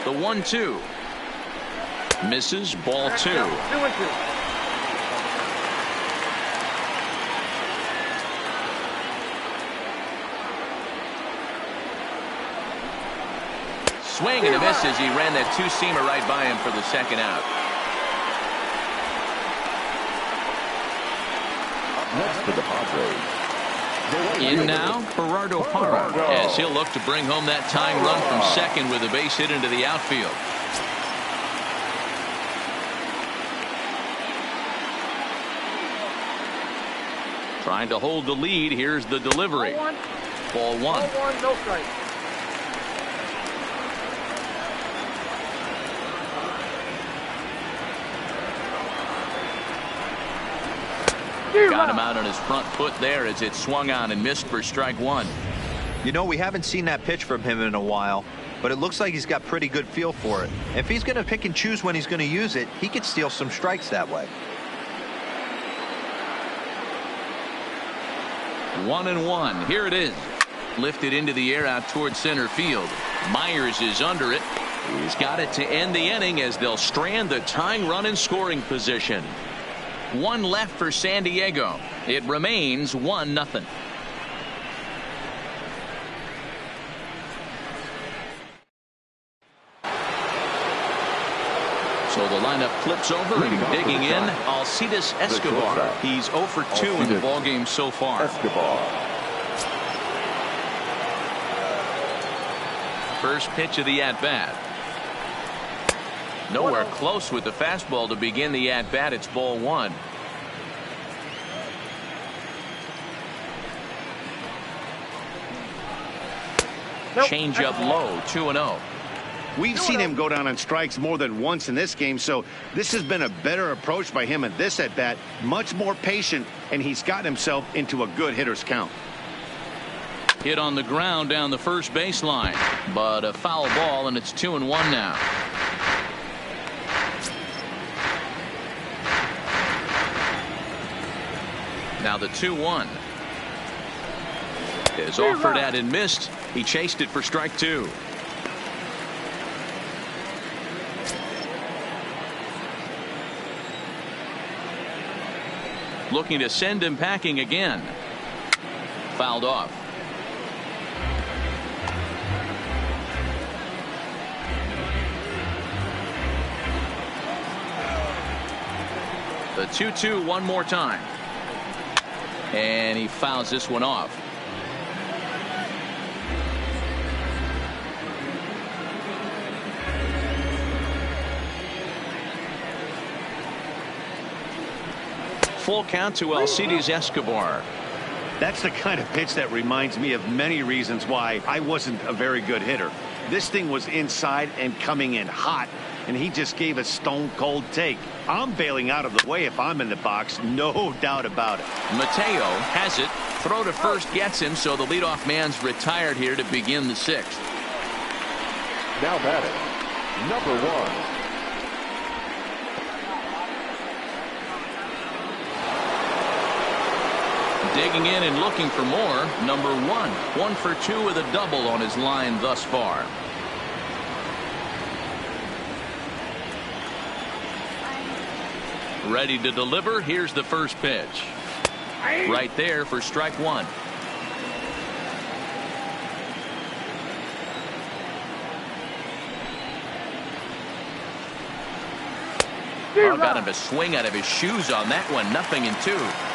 The 1-2. Misses, ball 2. 2-2. Swing and a miss as he ran that two-seamer right by him for the second out. Next for the Padres. In now, Gerardo Parra, as he'll look to bring home that tying run from second with a base hit into the outfield. Trying to hold the lead. Here's the delivery. Ball 1. Ball 1, no strike. Got him out on his front foot there as it swung on and missed for strike 1. You know, we haven't seen that pitch from him in a while, but it looks like he's got pretty good feel for it. If he's going to pick and choose when he's going to use it, he could steal some strikes that way. 1-1. Here it is. Lifted into the air out towards center field. Myers is under it. He's got it to end the inning as they'll strand the tying run in scoring position. 1 left for San Diego. It remains 1-0. So the lineup flips over and digging in, Alcides Escobar. He's 0 for 2 in the ballgame so far. Escobar. First pitch of the at-bat. Nowhere close with the fastball to begin the at-bat. It's ball 1. Nope. Change up low, 2-0. We've seen him go down on strikes more than once in this game, so this has been a better approach by him at this at-bat. Much more patient, and he's gotten himself into a good hitter's count. Hit on the ground down the first baseline, but a foul ball, and it's 2-1 now. Now the 2-1 is offered at and missed. He chased it for strike 2. Looking to send him packing again. Fouled off. The 2-2 one more time. And he fouls this one off. Full count to Alcides Escobar. That's the kind of pitch that reminds me of many reasons why I wasn't a very good hitter. This thing was inside and coming in hot, and he just gave a stone-cold take. I'm bailing out of the way if I'm in the box, no doubt about it. Mateo has it. Throw to first gets him, so the leadoff man's retired here to begin the 6th. Now batting, number 1. Digging in and looking for more. Number 1. 1 for 2 with a double on his line thus far. Ready to deliver. Here's the first pitch. Right there for strike 1. Oh, got him to swing out of his shoes on that one. 0-2.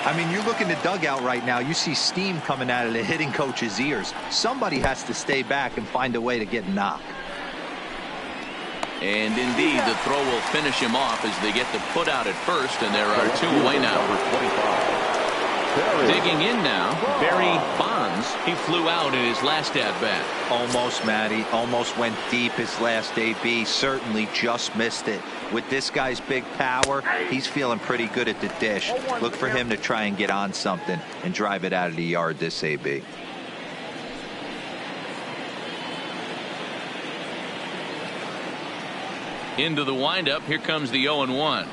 I mean, you look in the dugout right now, you see steam coming out of the hitting coach's ears. Somebody has to stay back and find a way to get knocked. And indeed, the throw will finish him off as they get the put out at first, and there are 2 away now. Digging in now, Barry Bonds. He flew out in his last at-bat. Almost, Matty. Almost went deep his last AB. Certainly just missed it. With this guy's big power, he's feeling pretty good at the dish. Look for him to try and get on something and drive it out of the yard this AB. Into the windup. Here comes the 0-1.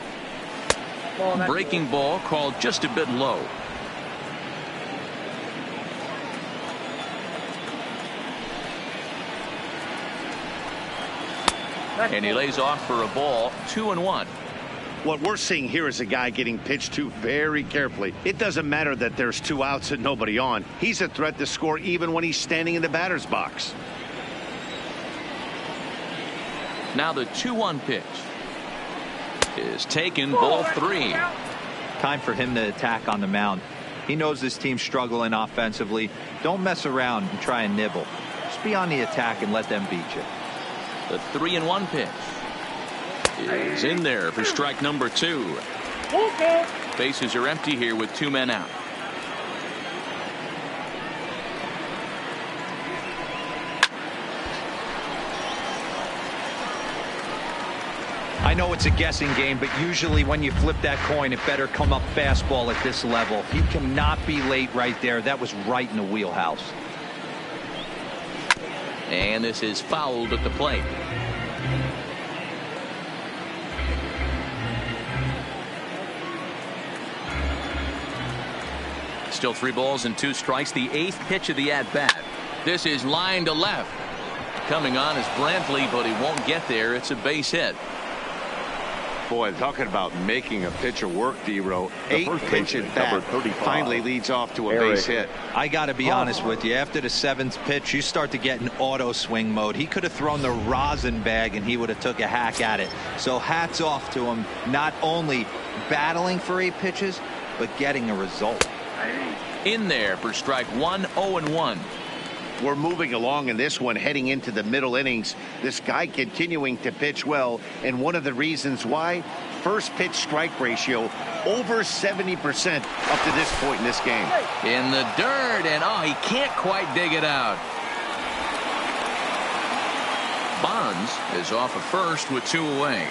Breaking ball called just a bit low. And he lays off for a ball. 2-1. What we're seeing here is a guy getting pitched to very carefully. It doesn't matter that there's 2 outs and nobody on. He's a threat to score even when he's standing in the batter's box. Now the 2-1 pitch is taken. Ball 3. Time for him to attack on the mound. He knows this team's struggling offensively. Don't mess around and try and nibble. Just be on the attack and let them beat you. The 3-1 pitch is in there for strike number 2. Bases are empty here with 2 men out. I know it's a guessing game, but usually when you flip that coin, it better come up fastball at this level. You cannot be late right there. That was right in the wheelhouse. And this is fouled at the plate. Still 3 balls and 2 strikes. The 8th pitch of the at-bat. This is line to left. Coming on is Brantley, but he won't get there. It's a base hit. Boy, talking about making a pitcher work, D-Row. 8 pitch at bat finally leads off to a base hit. I got to be honest with you. After the 7th pitch, you start to get in auto swing mode. He could have thrown the rosin bag and he would have took a hack at it. So hats off to him, not only battling for 8 pitches, but getting a result. In there for strike 1. 0-1. We're moving along in this one, heading into the middle innings. This guy continuing to pitch well, and one of the reasons why, first pitch strike ratio over 70% up to this point in this game. In the dirt, and oh, he can't quite dig it out. Bonds is off of first with 2 away.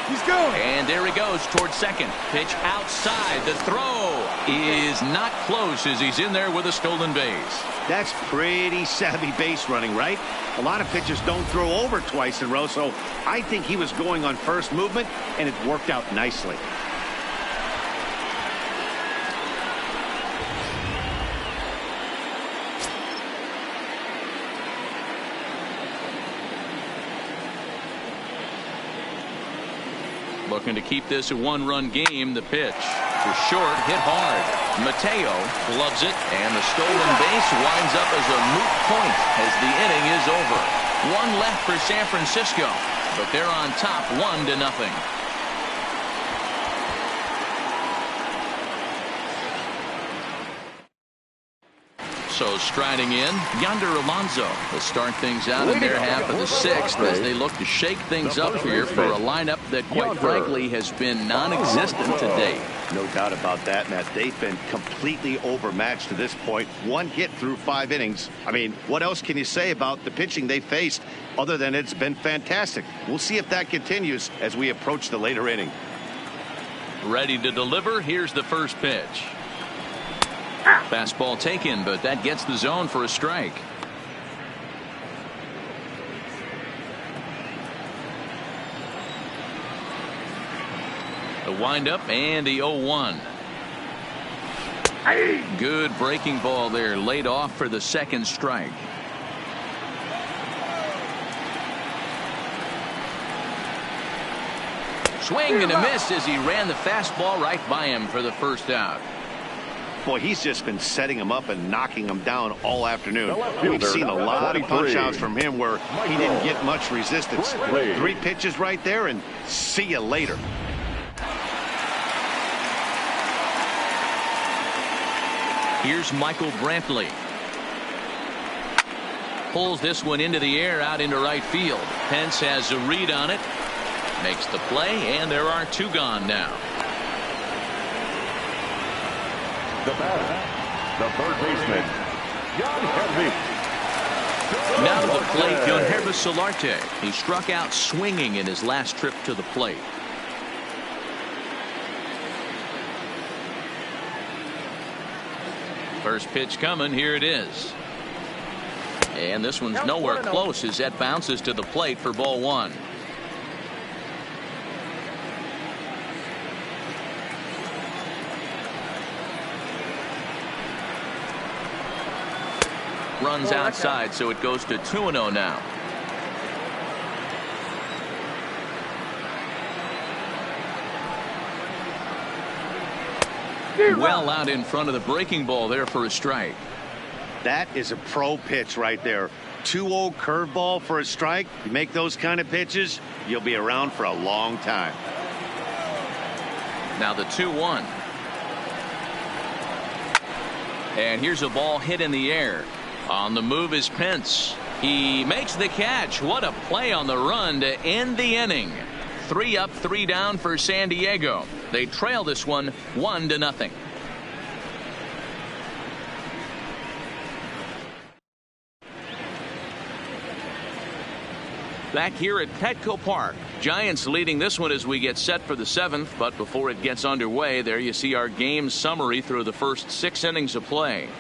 He's going. And there he goes towards second. Pitch outside. The throw is not close as he's in there with a stolen base. That's pretty savvy base running, right? A lot of pitchers don't throw over twice in a row, so I think he was going on first movement, and it worked out nicely. Looking to keep this a 1-run game. The pitch is short, hit hard. Mateo gloves it, and the stolen base winds up as a moot point as the inning is over. 1 left for San Francisco, but they're on top 1-0. So striding in, Yonder Alonso will start things out in their half of the 6th as they look to shake things up here for a lineup that quite frankly has been non-existent to date. No doubt about that, Matt. They've been completely overmatched to this point. 1 hit through 5 innings. I mean, what else can you say about the pitching they faced other than it's been fantastic? We'll see if that continues as we approach the later inning. Ready to deliver. Here's the first pitch. Fastball taken, but that gets the zone for a strike. The windup and the 0-1. Good breaking ball there, laid off for the second strike. Swing and a miss as he ran the fastball right by him for the first out. Boy, he's just been setting him up and knocking him down all afternoon. We've seen a lot of punch outs from him where he didn't get much resistance. 3 pitches right there, and see you later. Here's Michael Brantley. Pulls this one into the air out into right field. Pence has a read on it. Makes the play, and there are 2 gone now. The batter, the third baseman, Now to the plate, Yonhervis Solarte. He struck out swinging in his last trip to the plate. First pitch coming. Here it is. And this one's nowhere close as that bounces to the plate for ball 1. Runs outside, so it goes to 2-0 now. Well out in front of the breaking ball there for a strike. That is a pro pitch right there. 2-0 curveball for a strike. You make those kind of pitches, you'll be around for a long time. Now the 2-1. And here's a ball hit in the air. On the move is Pence. He makes the catch. What a play on the run to end the inning. 3 up, 3 down for San Diego. They trail this one 1-0. Back here at Petco Park, Giants leading this one as we get set for the 7th. But before it gets underway, there you see our game summary through the first 6 innings of play.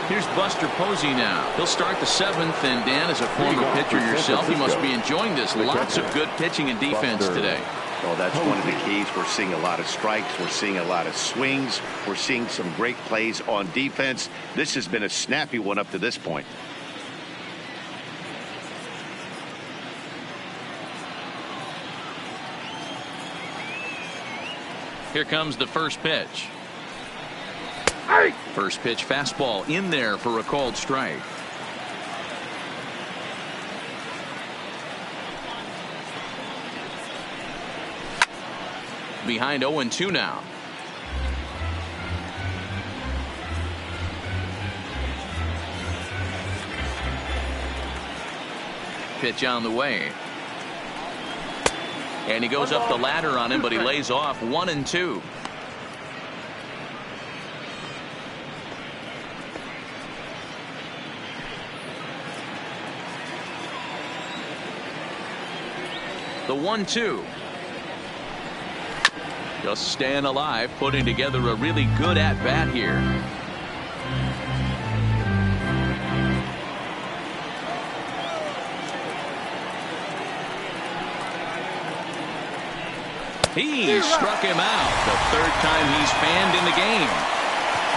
Here's Buster Posey now. He'll start the 7th, and Dan, as a former pitcher yourself, you must be enjoying this. Lots of good pitching and defense today. Oh, that's one of the keys. We're seeing a lot of strikes. We're seeing a lot of swings. We're seeing some great plays on defense. This has been a snappy one up to this point. Here comes the first pitch. First pitch fastball in there for a called strike. Behind 0-2 now. Pitch on the way. And he goes up the ladder on him, but he lays off 1-2. The 1-2. Just staying alive, putting together a really good at-bat here. He struck him out. The third time he's fanned in the game.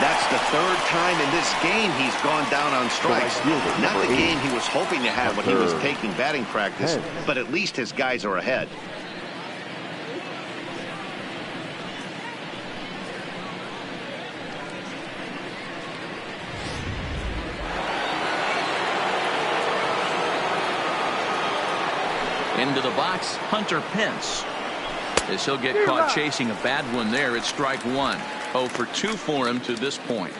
That's the third time in this game he's gone down on strikes. Not the game he was hoping to have when he was taking batting practice, but at least his guys are ahead. Into the box, Hunter Pence. As he'll get caught chasing a bad one there, it's strike one. 0 for 2 for him to this point.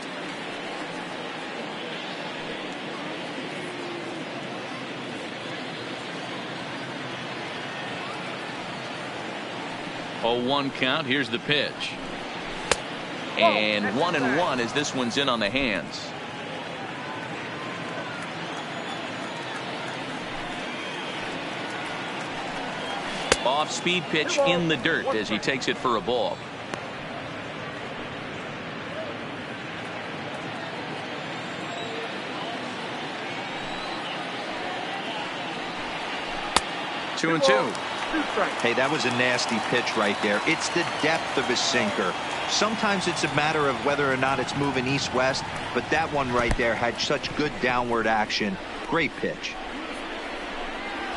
Oh, 1 count. Here's the pitch. And 1-1 as this one's in on the hands. Off-speed pitch in the dirt as he takes it for a ball. Two and two. Hey, that was a nasty pitch right there. It's the depth of his sinker. Sometimes it's a matter of whether or not it's moving east-west, but that one right there had such good downward action. Great pitch.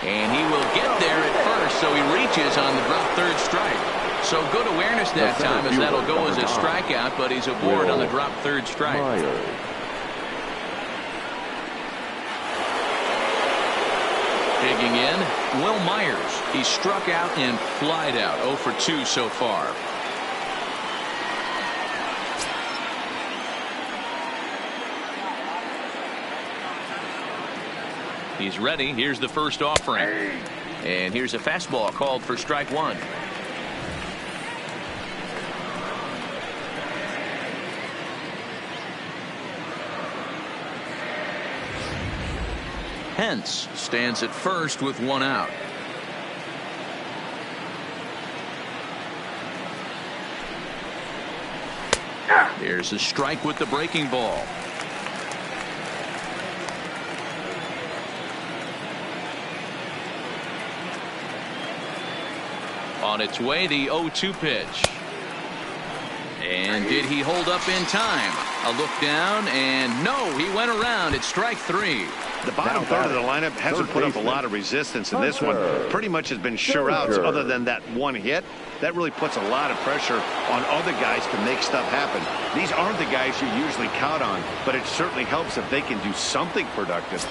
And he will get there at first, so he reaches on the drop third strike. So good awareness that time as that'll go as a strikeout, but he's aboard on the drop third strike. Digging in, Will Myers. He struck out and flied out. 0 for 2 so far. He's ready. Here's the first offering. And here's a fastball called for strike one. Pence stands at first with 1 out. There's a strike with the breaking ball. On its way, the 0-2 pitch. And did he hold up in time? A look down, and no, he went around. It's strike 3. The bottom third of the lineup hasn't put up a lot of resistance in this one. Pretty much has been sure outs other than that one hit. That really puts a lot of pressure on other guys to make stuff happen. These aren't the guys you usually count on, but it certainly helps if they can do something productive.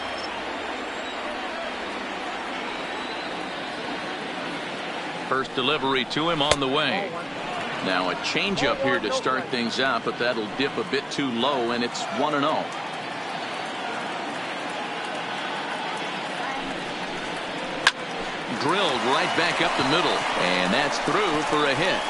First delivery to him on the way. Now a changeup here to start things out, but that'll dip a bit too low, and it's 1-0. Drilled right back up the middle, and that's through for a hit.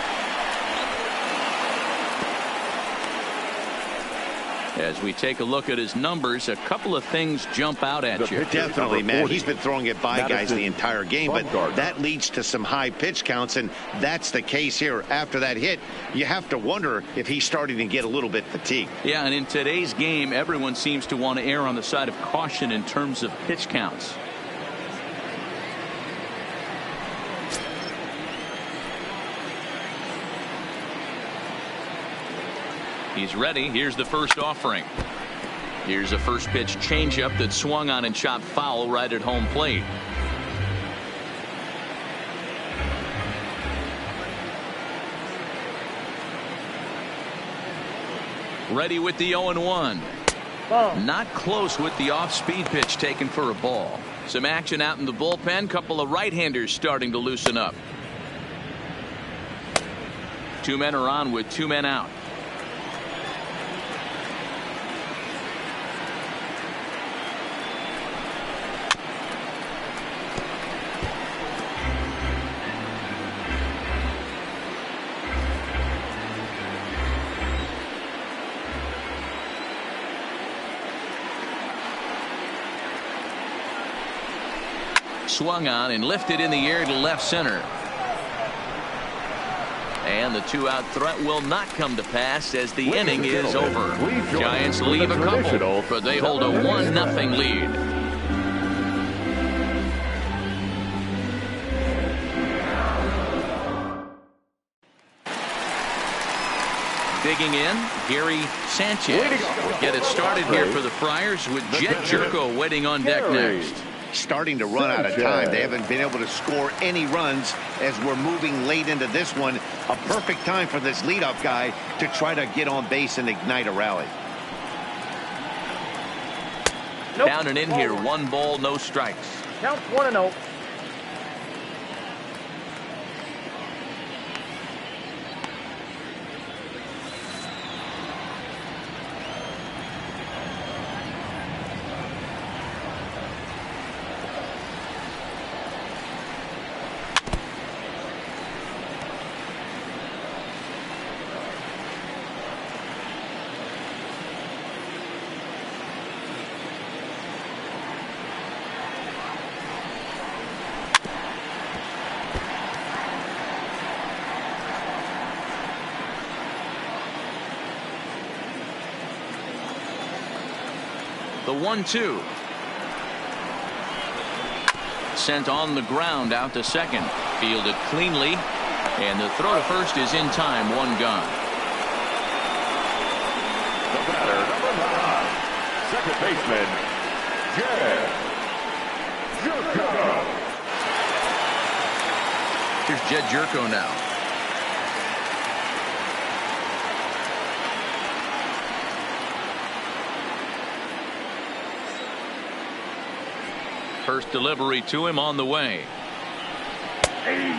As we take a look at his numbers, a couple of things jump out at you. Definitely, man. He's been throwing it by guys the entire game, but that leads to some high pitch counts, and that's the case here. After that hit, you have to wonder if he's starting to get a little bit fatigued. Yeah, and in today's game, everyone seems to want to err on the side of caution in terms of pitch counts. He's ready. Here's the first offering. Here's a first pitch changeup that swung on and chopped foul right at home plate. Ready with the 0-1. Not close with the off-speed pitch taken for a ball. Some action out in the bullpen. Couple of right-handers starting to loosen up. 2 men are on with 2 men out. swung on and lifted in the air to left center. And the 2-out threat will not come to pass as the inning is over. Giants leave a couple, but they hold a 1-0 lead. Digging in, Gary Sanchez. Get it started here for the Friars with Jed Jerko waiting on deck next. Starting to run out of time. They haven't been able to score any runs as we're moving late into this one. A perfect time for this leadoff guy to try to get on base and ignite a rally. Down and in here, 1 ball, no strikes. Count 1-0. The 1-2. Sent on the ground out to second. Fielded cleanly. And the throw to first is in time. 1 gone. The batter, number 9, second baseman, Jed Jerko. Here's Jed Jerko now. First delivery to him on the way.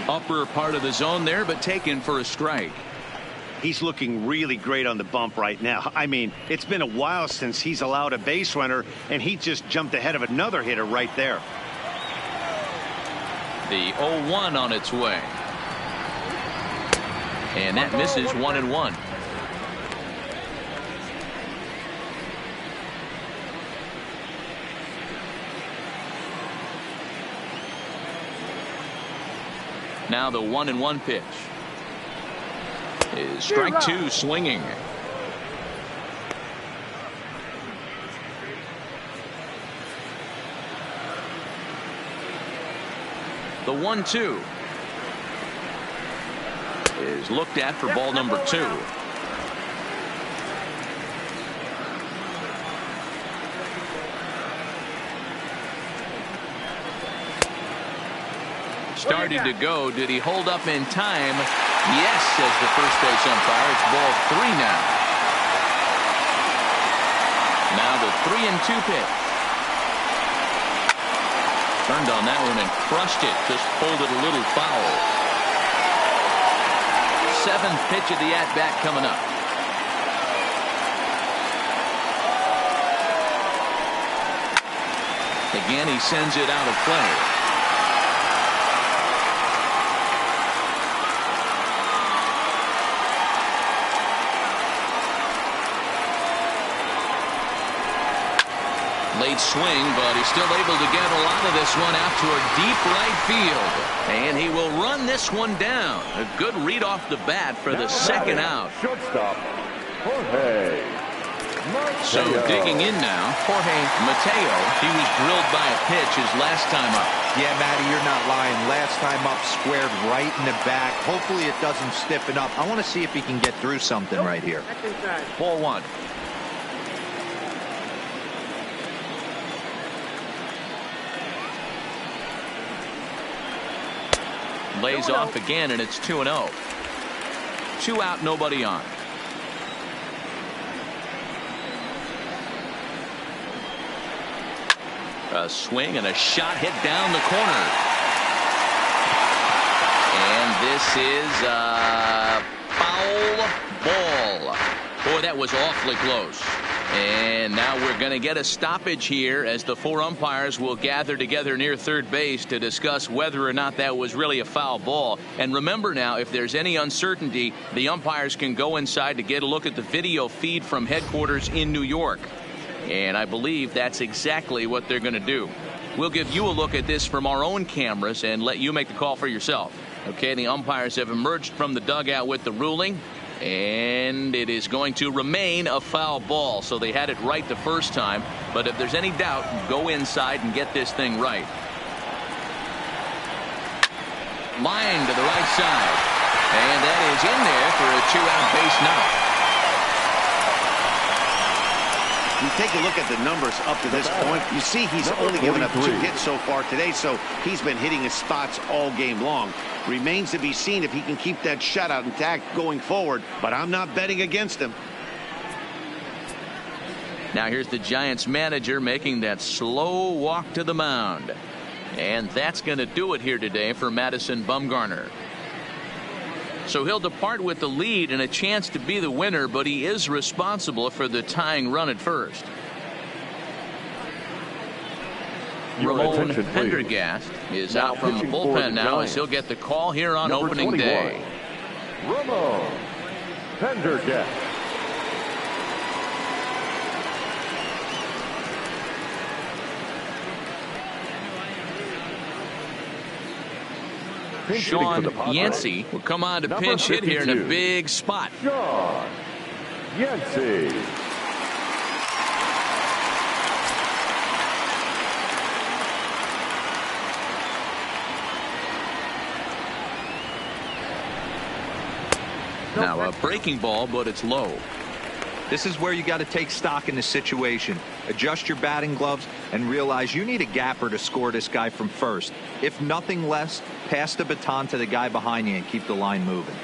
Upper part of the zone there, but taken for a strike. He's looking really great on the bump right now. I mean, it's been a while since he's allowed a base runner, and he just jumped ahead of another hitter right there. The 0-1 on its way. And that misses 1-1. Now the 1-1 pitch is strike 2 swinging. The 1-2 is looked at for ball number 2. Started to go. Did he hold up in time? Yes, says the first base umpire. It's ball 3 now. Now the 3-2 pitch. Turned on that one and crushed it. Just pulled it a little foul. 7th pitch of the at-bat coming up. Again, he sends it out of play. Late swing, but he's still able to get a lot of this one out toward deep right field. And he will run this one down. A good read off the bat for the second out. Shortstop, Jorge. So digging in now, Jorge Mateo. He was drilled by a pitch his last time up. Yeah, Matty, you're not lying. Last time up, squared right in the back. Hopefully it doesn't stiffen up. I want to see if he can get through something right here. Ball 1. Lays off again, and it's 2-0. 2 out, nobody on. A swing and a shot hit down the corner. And this is a foul ball. Boy, that was awfully close. And now we're going to get a stoppage here as the 4 umpires will gather together near third base to discuss whether or not that was really a foul ball. And remember now, if there's any uncertainty, the umpires can go inside to get a look at the video feed from headquarters in New York. And I believe that's exactly what they're going to do. We'll give you a look at this from our own cameras and let you make the call for yourself. Okay, the umpires have emerged from the dugout with the ruling, and it is going to remain a foul ball. So they had it right the first time, but if there's any doubt, go inside and get this thing right. Line to the right side, and that is in there for a 2-out base knock. You take a look at the numbers up to this point. You see he's only given up 2 hits so far today, so he's been hitting his spots all game long. Remains to be seen if he can keep that shutout intact going forward, but I'm not betting against him. Now here's the Giants manager making that slow walk to the mound. And that's going to do it here today for Madison Bumgarner. So he'll depart with the lead and a chance to be the winner, but he is responsible for the tying run at first. Ramon Pendergast is out from the bullpen now as he'll get the call here on opening day. Ramon Pendergast. Sean Yancey will come on to pinch hit here in a big spot. Sean Yancey. Now a breaking ball, but it's low. This is where you got to take stock in the situation. Adjust your batting gloves and realize you need a gapper to score this guy from first. If nothing less, pass the baton to the guy behind you and keep the line moving.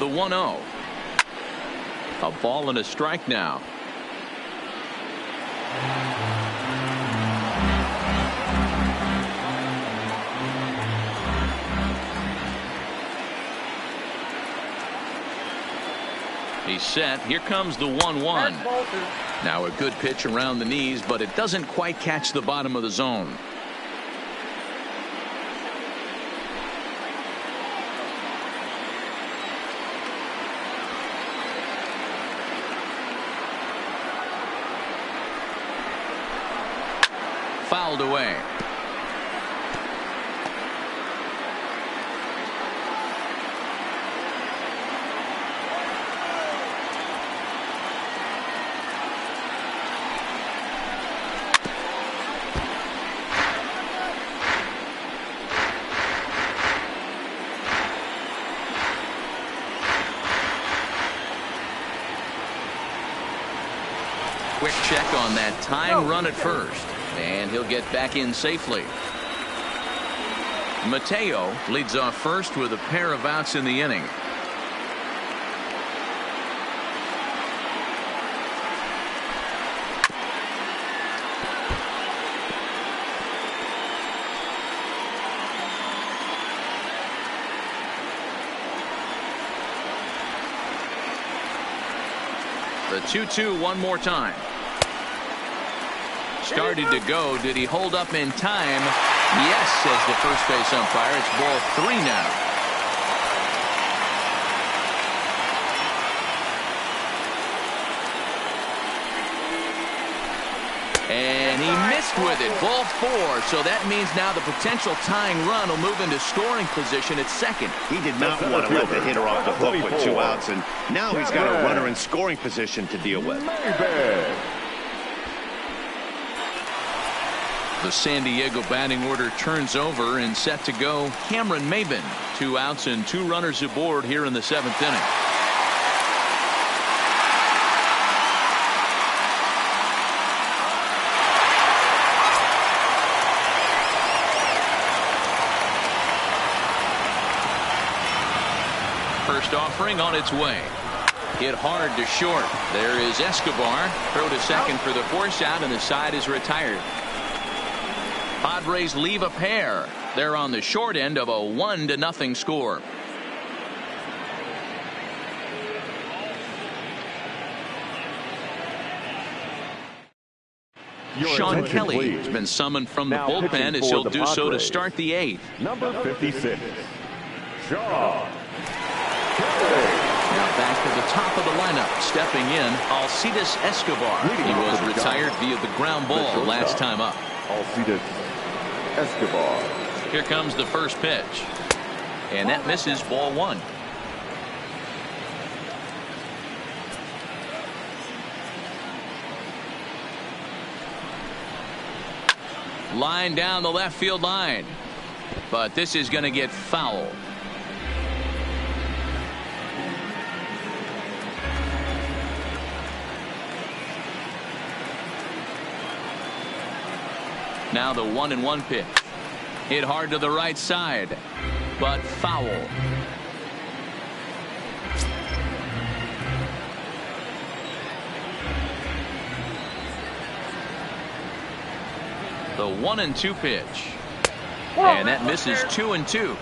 The 1-0. A ball and a strike now. He's set. Here comes the 1-1. Now a good pitch around the knees, but it doesn't quite catch the bottom of the zone. Fouled away. Quick check on that tying run at first, and he'll get back in safely. Mateo leads off first with a pair of outs in the inning. The 2-2 one more time. Started to go. Did he hold up in time? Yes, says the first base umpire. It's ball 3 now. And he missed with it. Ball 4. So that means now the potential tying run will move into scoring position at second. He did not want to let the hitter off the hook with 2 outs, and now he's got a runner in scoring position to deal with. The San Diego batting order turns over and set to go. Cameron Maybin, 2 outs and 2 runners aboard here in the 7th inning. First offering on its way. Hit hard to short. There is Escobar. Throw to second for the force out, and the side is retired. Padres leave a pair. They're on the short end of a 1-0 score. Sean Kelly has been summoned from the bullpen as he'll do so to start the 8th. Number 56, Sean Kelly. Now back to the top of the lineup. Stepping in, Alcides Escobar. He was retired via the ground ball last time up. Alcides Escobar. Here comes the first pitch. And that misses, ball one. Line down the left field line. But this is going to get foul. Now the 1-1 pitch. Hit hard to the right side, but foul. The 1-2 pitch. And that misses 2-2.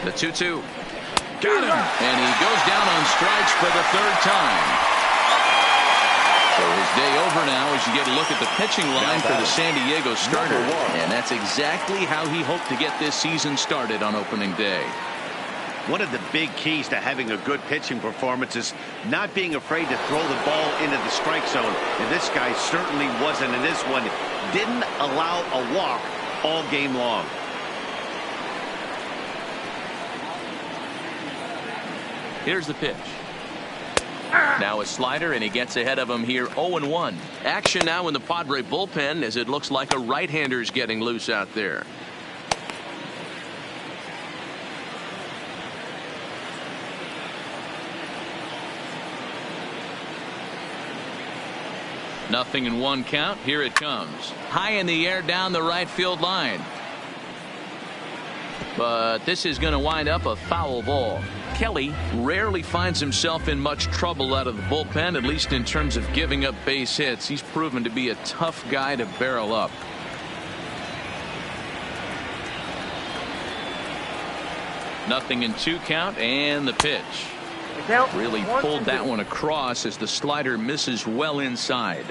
The 2-2. Got him. And he goes down on strikes for the third time. So his day over now as you get a look at the pitching line for the San Diego starter. And that's exactly how he hoped to get this season started on opening day. One of the big keys to having a good pitching performance is not being afraid to throw the ball into the strike zone. And this guy certainly wasn't in this one. Didn't allow a walk all game long. Here's the pitch. Now a slider, and he gets ahead of him here. 0-1. Action now in the Padre bullpen as it looks like a right-hander's getting loose out there. Nothing in one count. Here it comes. High in the air down the right field line. But this is going to wind up a foul ball. Kelly rarely finds himself in much trouble out of the bullpen, at least in terms of giving up base hits. He's proven to be a tough guy to barrel up. Nothing in 2 count, and the pitch. Really pulled that one across as the slider misses well inside.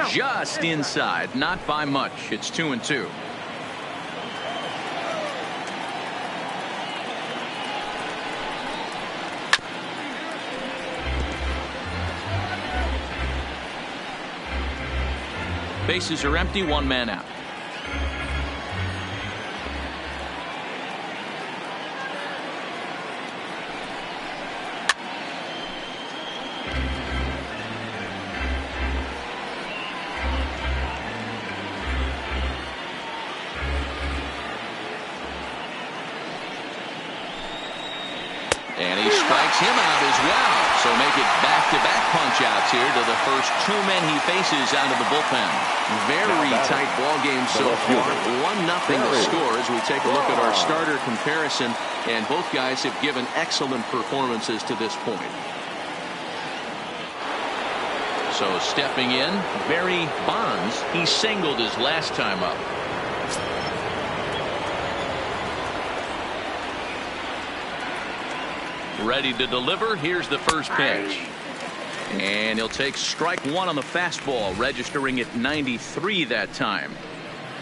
Just inside, not by much. It's 2-2. Bases are empty, 1 man out. And he strikes him out as well. So make it back-to-back punch-outs here to the first 2 men he faces out of the bullpen. Very tight ball game so far. 1-0 to score as we take a look at our starter comparison. And both guys have given excellent performances to this point. So stepping in, Barry Bonds. He singled his last time up. Ready to deliver. Here's the first pitch. And he'll take strike 1 on the fastball, registering at 93 that time.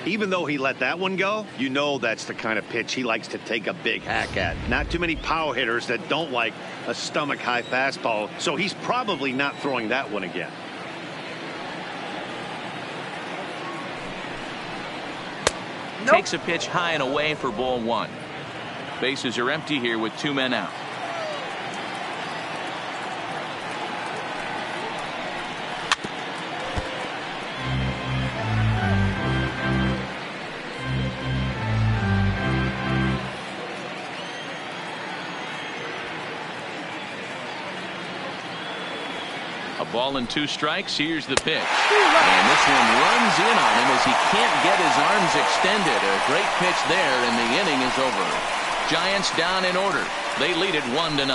Even though he let that one go, you know that's the kind of pitch he likes to take a big hack at. Not too many power hitters that don't like a stomach-high fastball, so he's probably not throwing that one again. Takes a pitch high and away for ball 1. Bases are empty here with 2 men out. A ball and 2 strikes. Here's the pitch. And this one runs in on him as he can't get his arms extended. A great pitch there, and the inning is over. Giants down in order. They lead it 1-0.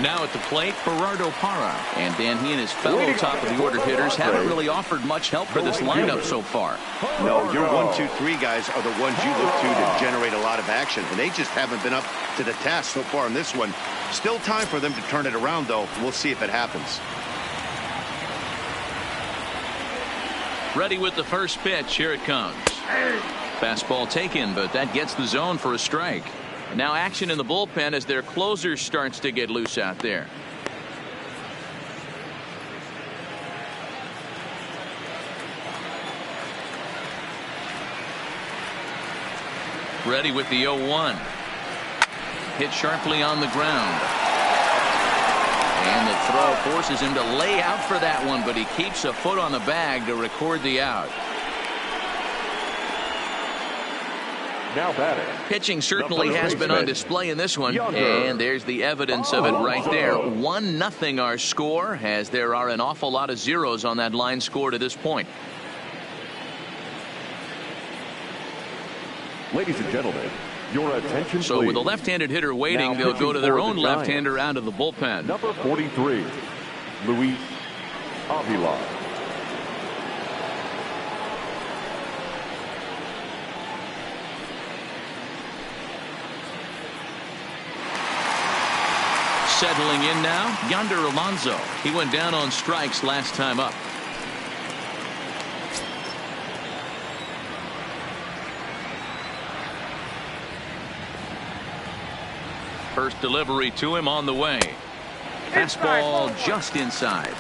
Now at the plate, Gerardo Parra. And Dan, he and his fellow top-of-the-order hitters haven't really offered much help for this lineup so far. No, your 1, 2, 3 guys are the ones you look to generate a lot of action, and they just haven't been up to the task so far in this one. Still time for them to turn it around, though. We'll see if it happens. Ready with the first pitch. Here it comes. Fastball taken, but that gets the zone for a strike. And now action in the bullpen as their closer starts to get loose out there. Ready with the 0-1. Hit sharply on the ground. And the throw forces him to lay out for that one, but he keeps a foot on the bag to record the out. Now batting. Pitching certainly has been on display in this one, and there's the evidence of it right there. 1-0 our score, as there are an awful lot of zeros on that line score to this point. Ladies and gentlemen, your attention, so please. with a left-handed hitter waiting, Now they'll go to their own the left-hander out of the bullpen. Number 43, Luis Avila. Settling in now, Yonder Alonso. He went down on strikes last time up. First delivery to him on the way. Fastball just inside.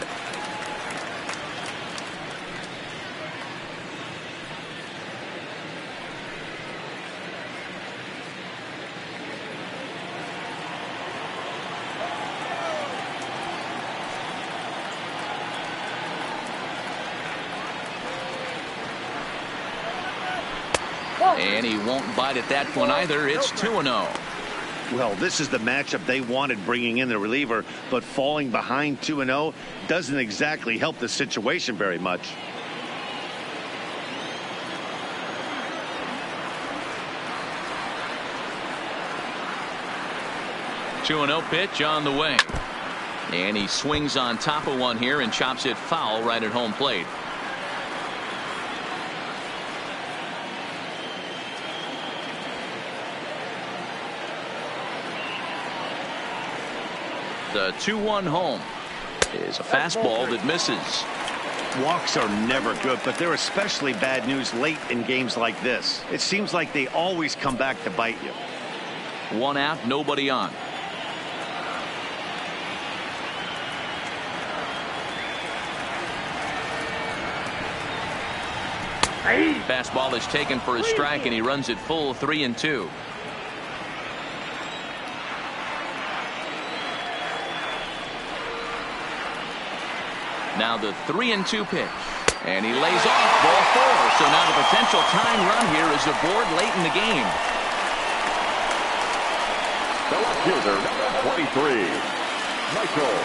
And he won't bite at that one either. It's 2-0. Well, this is the matchup they wanted, bringing in the reliever, but falling behind 2-0 doesn't exactly help the situation very much. Two 2-0 pitch on the way. And he swings on top of one here and chops it foul right at home plate. The 2-1 home is a fastball that misses. Walks are never good, but they're especially bad news late in games like this. It seems like they always come back to bite you. One out, nobody on. Fastball is taken for a strike, and he runs it full 3-2. Now the 3-2 pitch, and he lays off ball 4. So now the potential tying run here is aboard late in the game. The left fielder, number 23, Michael.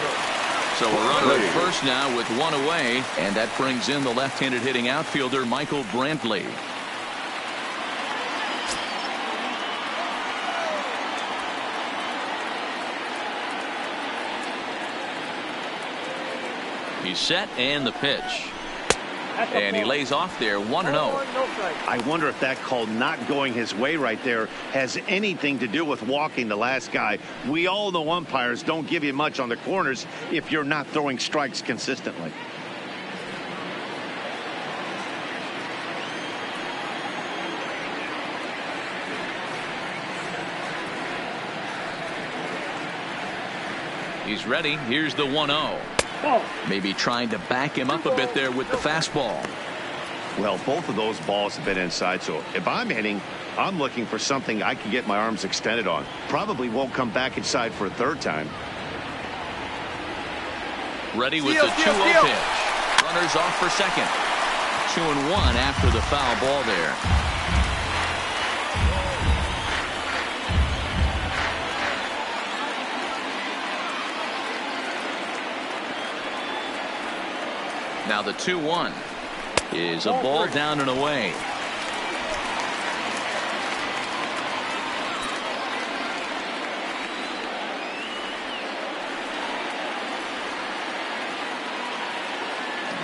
So a runner at first now with one away, and that brings in the left-handed hitting outfielder Michael Brantley. He's set, and the pitch. And he lays off there 1-0. I wonder if that call not going his way right there has anything to do with walking the last guy. We all know umpires don't give you much on the corners if you're not throwing strikes consistently. He's ready. Here's the 1-0. Maybe trying to back him up a bit there with the fastball. Well, both of those balls have been inside, so if I'm hitting, I'm looking for something I can get my arms extended on. Probably won't come back inside for a third time. Ready with the 2-0 pitch. Runners off for second. 2-1 after the foul ball there. Now the 2-1 is a ball down and away.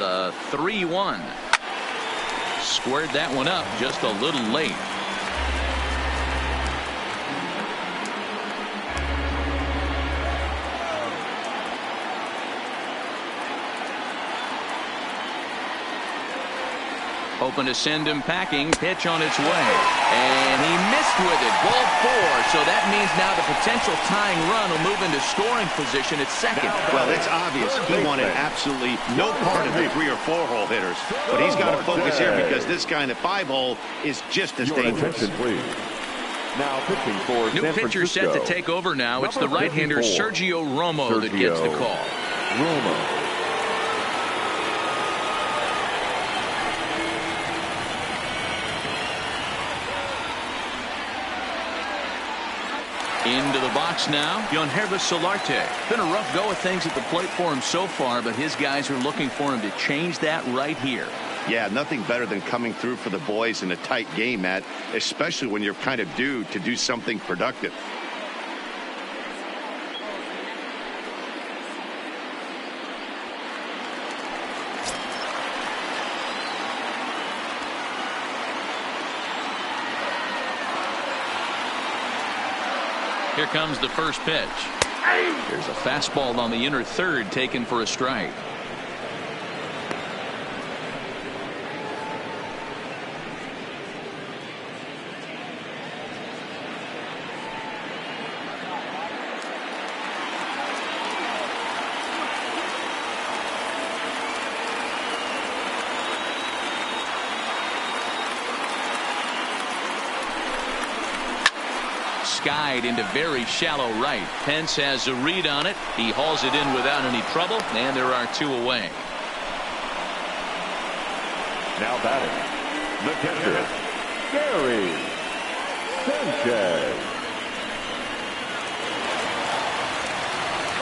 the 3-1. Squared that one up just a little late. Hoping to send him packing. Pitch on its way. And he missed with it. Ball 4. So that means now the potential tying run will move into scoring position at second. Well, it's obvious he wanted absolutely no part of the 3 or 4 hole hitters. But he's got to focus here because this guy in the 5 hole is just as dangerous. Now pitching for New pitcher set to take over now. It's the right-hander Sergio Romo that gets the call. Romo. Into the box now, Yonhervis Solarte. Been a rough go of things at the plate for him so far, but his guys are looking for him to change that right here. Yeah, nothing better than coming through for the boys in a tight game, Matt, especially when you're kind of due to do something productive. Here comes the first pitch. There's a fastball on the inner third taken for a strike. Skied into very shallow right. Pence has a read on it. He hauls it in without any trouble, and there are 2 away. Now batting, the catcher, Gary Sanchez.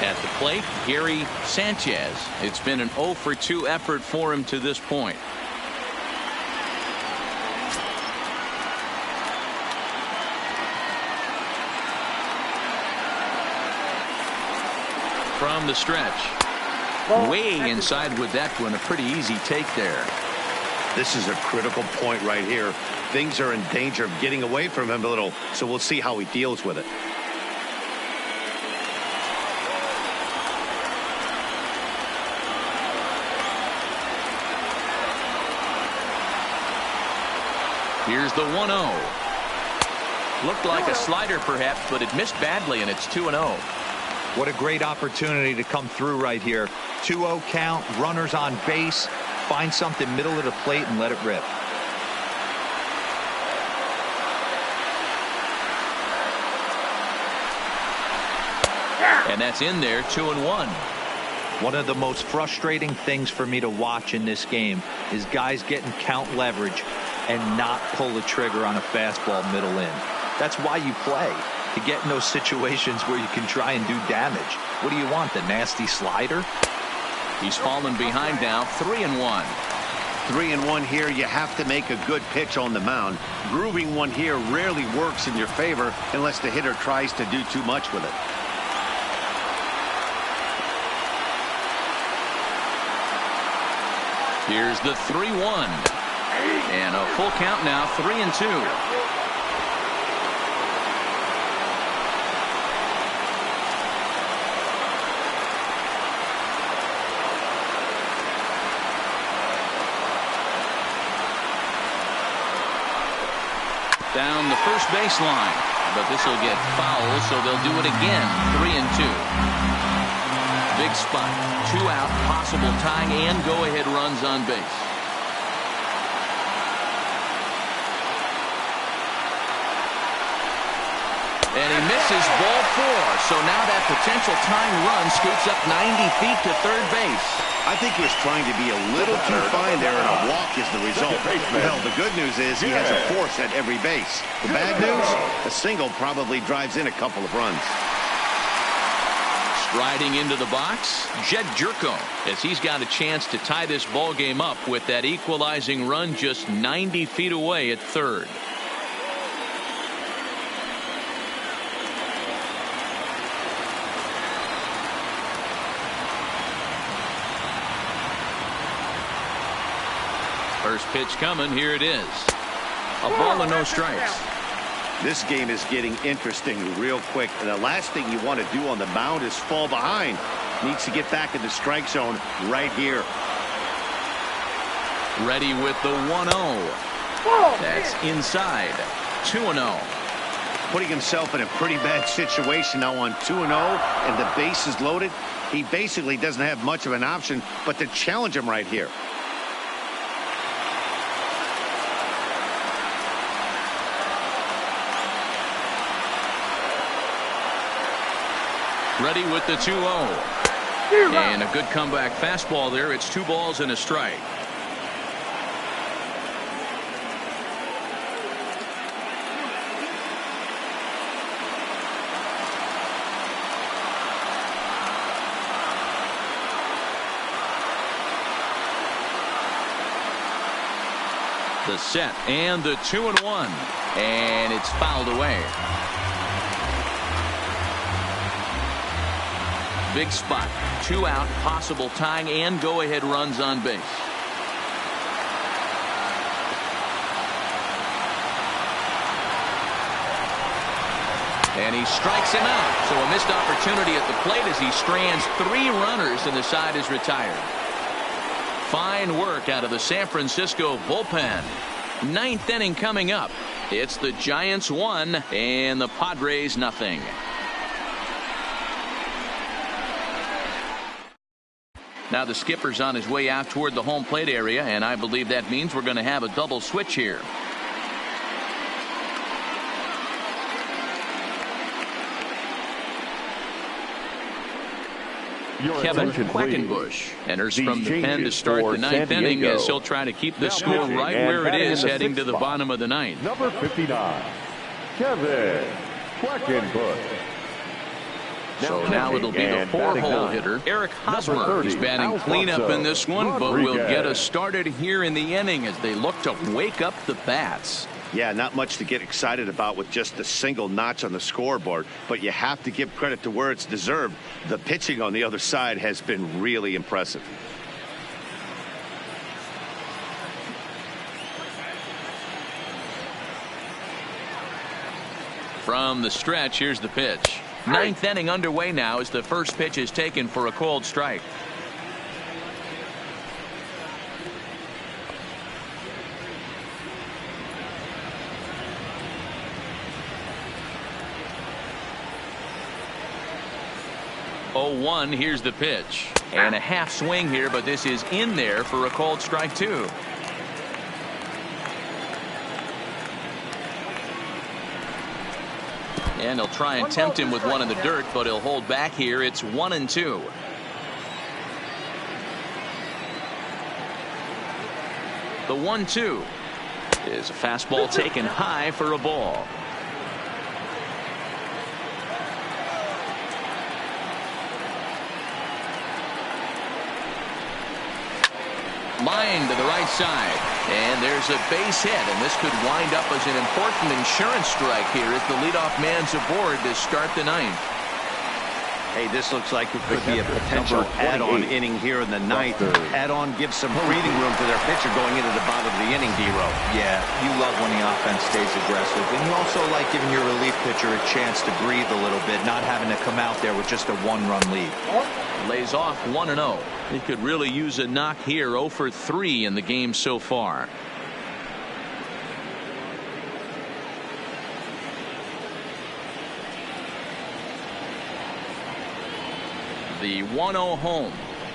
At the plate, Gary Sanchez. It's been an 0 for 2 effort for him to this point. From the stretch. Way inside with that one. A pretty easy take there. This is a critical point right here. Things are in danger of getting away from him a little, so we'll see how he deals with it. Here's the 1-0. Looked like a slider perhaps, but it missed badly, and it's 2-0. What a great opportunity to come through right here. 2-0 count, runners on base. Find something middle of the plate and let it rip. And that's in there, 2-1. One of the most frustrating things for me to watch in this game is guys getting count leverage and not pull the trigger on a fastball middle in. That's why you play, to get in those situations where you can try and do damage. What do you want, the nasty slider? He's fallen behind now, 3-1. 3-1 here. You have to make a good pitch on the mound. Grooving one here rarely works in your favor unless the hitter tries to do too much with it. Here's the 3-1. And a full count now, 3-2. Down the first baseline, but this will get foul, so they'll do it again. 3-2. Big spot, 2 out, possible tying and go-ahead runs on base. And he misses ball 4, so now that potential tying run scoots up 90 feet to third base. I think he was trying to be a little too fine there, and a walk is the result. Well, the good news is he has a force at every base. The bad news, a single probably drives in a couple of runs. Striding into the box, Jed Jerko, as he's got a chance to tie this ball game up with that equalizing run just 90 feet away at third. First pitch coming. Here it is. A ball and no strikes. This game is getting interesting real quick. And the last thing you want to do on the mound is fall behind. Needs to get back in the strike zone right here. Ready with the 1-0. That's inside. 2-0. Putting himself in a pretty bad situation now on 2-0 and the base is loaded. He basically doesn't have much of an option but to challenge him right here. Ready with the 2-0. And a good comeback fastball there. It's 2 balls and a strike. The set and the 2-1. And it's fouled away. Big spot. 2 out, possible tying and go-ahead runs on base. And he strikes him out. So a missed opportunity at the plate as he strands 3 runners and the side is retired. Fine work out of the San Francisco bullpen. 9th inning coming up. It's the Giants 1 and the Padres nothing. Now the skipper's on his way out toward the home plate area, and I believe that means we're going to have a double switch here. Kevin Quackenbush enters from the pen to start the 9th inning as he'll try to keep the score right where it is heading to the bottom of the 9th. Number 59, Kevin Quackenbush. So now it'll be the 4-hole hitter, Eric Hosmer. He's batting cleanup in this one, but will get us started here in the inning as they look to wake up the bats. Yeah, not much to get excited about with just a single notch on the scoreboard, but you have to give credit to where it's deserved. The pitching on the other side has been really impressive. From the stretch, here's the pitch. 9th inning underway now as the first pitch is taken for a called strike. Oh, 1, here's the pitch. And a half swing here, but this is in there for a called strike 2. And he'll try and tempt him with one in the dirt, but he'll hold back here. It's 1-2. The 1-2 is a fastball taken high for a ball. Line to the right side. And there's a base hit, and this could wind up as an important insurance strike here as the leadoff man's aboard to start the 9th. Hey, this looks like it could be a potential add-on inning here in the 9th. Add-on gives some breathing room to their pitcher going into the bottom of the inning, D-Row. Yeah, you love when the offense stays aggressive, and you also like giving your relief pitcher a chance to breathe a little bit, not having to come out there with just a 1-run lead. Lays off 1-0. He could really use a knock here. 0 for 3 in the game so far. The 1-0 home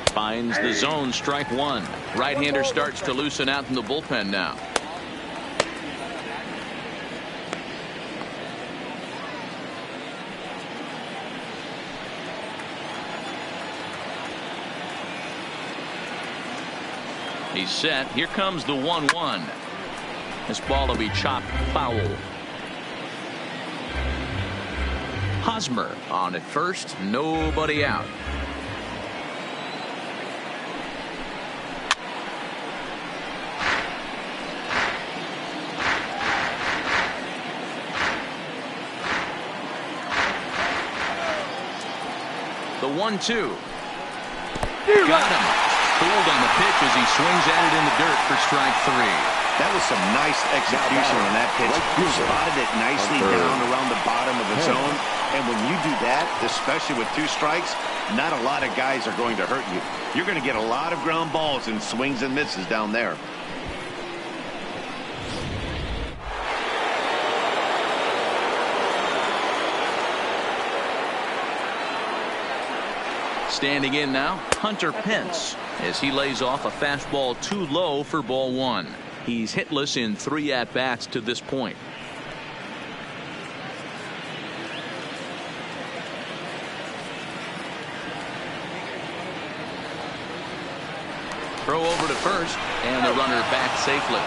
finds the zone, strike 1. Right-hander starts to loosen out in the bullpen now. He's set. Here comes the 1-1. This ball will be chopped foul. Hosmer on at first. Nobody out. The 1-2. Got him. fooled on the pitch as he swings at it in the dirt for strike 3. That was some nice execution on that pitch. You spotted it nicely down around the bottom of the zone. And when you do that, especially with 2 strikes, not a lot of guys are going to hurt you. You're going to get a lot of ground balls and swings and misses down there. Standing in now, Hunter Pence, as he lays off a fastball too low for ball 1. He's hitless in 3 at-bats to this point. Throw over to first, and the runner back safely.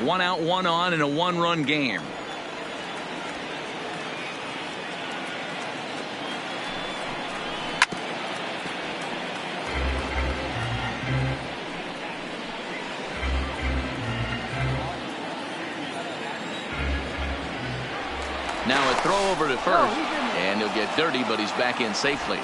1 out, 1 on in a 1-run game. Now a throw over to first, and he'll get dirty, but he's back in safely.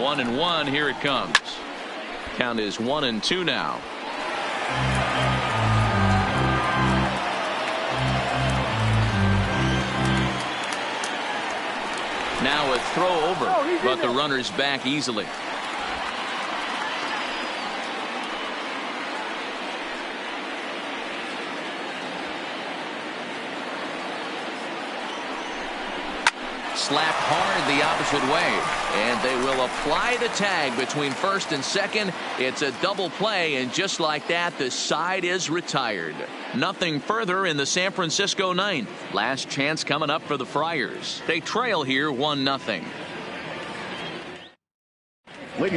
One and one, here it comes. Count is 1-2 now. Now a throw over, but the runner's back easily. Slapped hard the opposite way, and they will apply the tag between first and second. It's a double play, and just like that, the side is retired. Nothing further in the San Francisco ninth. Last chance coming up for the Friars. They trail here 1-0.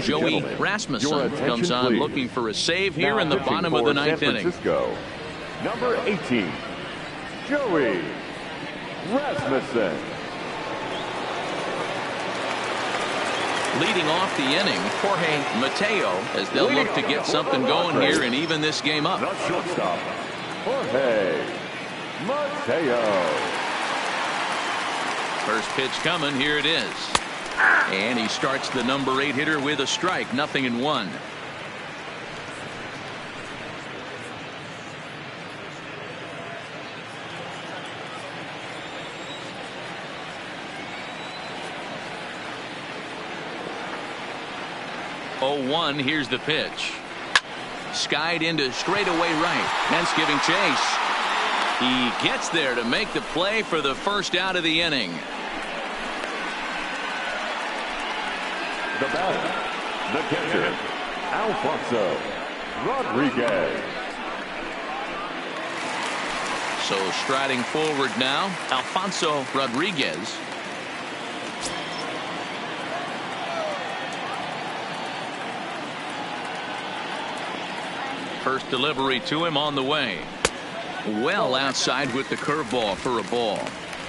Joey Rasmussen comes on looking for a save here now in the bottom of the ninth inning. Number 18, Joey Rasmussen. Leading off the inning, Jorge Mateo, as they'll look to get something going here and even this game up. The shortstop, Jorge Mateo. First pitch coming, here it is. And he starts the number 8 hitter with a strike, 0-1. Here's the pitch. Skied into straightaway right. Pence giving chase. He gets there to make the play for the first out of the inning. The batter, the catcher, Alfonso Rodriguez. So striding forward now, Alfonso Rodriguez. First delivery to him on the way. Well outside with the curveball for a ball.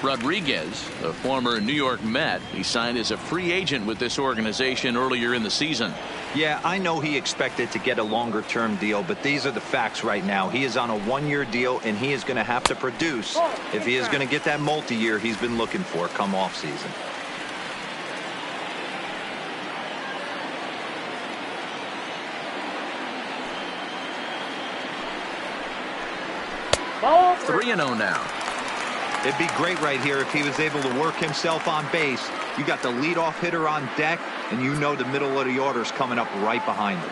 Rodriguez, a former New York Met, he signed as a free agent with this organization earlier in the season. Yeah, I know he expected to get a longer-term deal, but these are the facts right now. He is on a 1-year deal, and he is going to have to produce if he is going to get that multi-year he's been looking for come off season. Ball 3-0 now. It'd be great right here if he was able to work himself on base. You got the leadoff hitter on deck, and you know the middle of the order is coming up right behind him.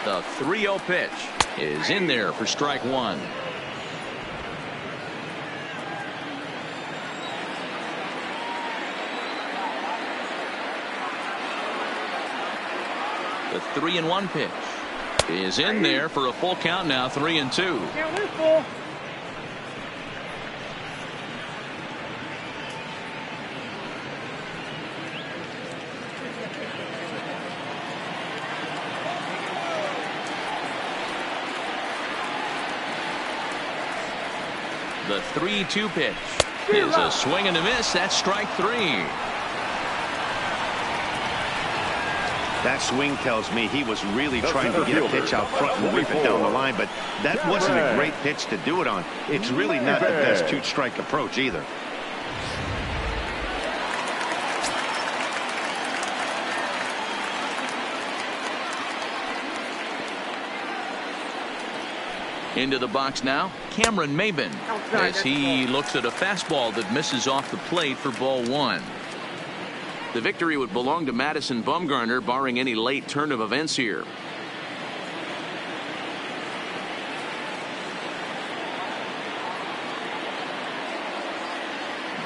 The 3-0 pitch is in there for strike 1. The 3-1 pitch is in there for a full count now, 3-2. The 3-2 pitch is a swing and a miss. That's strike 3. That swing tells me he was really trying to get a pitch out front and rip it down the line, but that wasn't a great pitch to do it on. It's really not the best two-strike approach either. Into the box now, Cameron Maben, as he looks at a fastball that misses off the plate for ball 1. The victory would belong to Madison Bumgarner, barring any late turn of events here.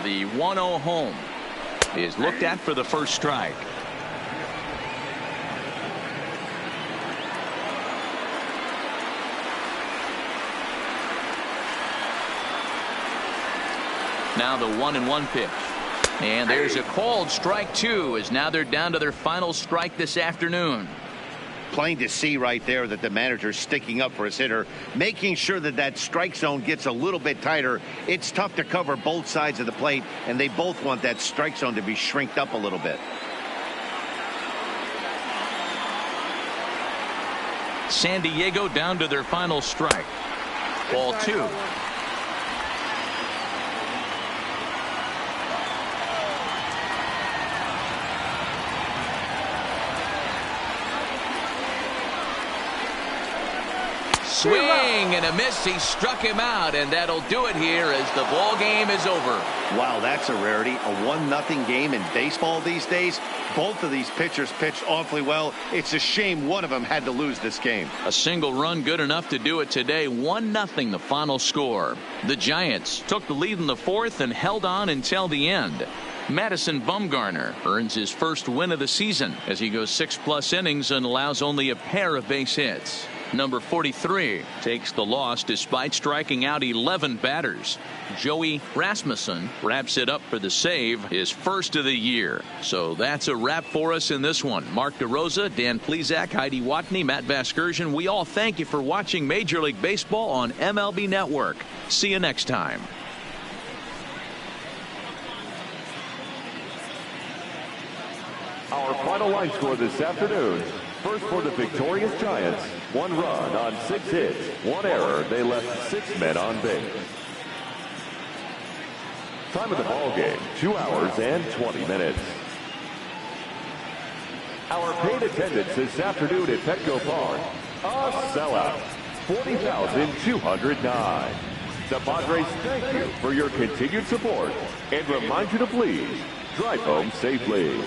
The 1-0 home is looked at for the first strike. Now the 1-1 pitch. And there's a called strike 2, as now they're down to their final strike this afternoon. Plain to see right there that the manager's sticking up for his hitter, making sure that that strike zone gets a little bit tighter. It's tough to cover both sides of the plate, and they both want that strike zone to be shrinked up a little bit. San Diego down to their final strike. Ball 2. Swing and a miss. He struck him out, and that'll do it here as the ball game is over. Wow, that's a rarity. A 1-0 game in baseball these days. Both of these pitchers pitched awfully well. It's a shame one of them had to lose this game. A single run good enough to do it today. 1-0 the final score. The Giants took the lead in the 4th and held on until the end. Madison Bumgarner earns his first win of the season as he goes 6+ innings and allows only a pair of base hits. Number 43 takes the loss despite striking out 11 batters. Joey Rasmussen wraps it up for the save, his first of the year. So that's a wrap for us in this one. Mark DeRosa, Dan Plesac, Heidi Watney, Matt Vasgersian. We all thank you for watching Major League Baseball on MLB Network. See you next time. Our final line score this afternoon. First for the victorious Giants, 1 run on 6 hits, 1 error. They left 6 men on base. Time of the ball game, 2 hours and 20 minutes. Our paid attendance this afternoon at Petco Park, a sellout, 40,209. The Padres thank you for your continued support and remind you to please drive home safely.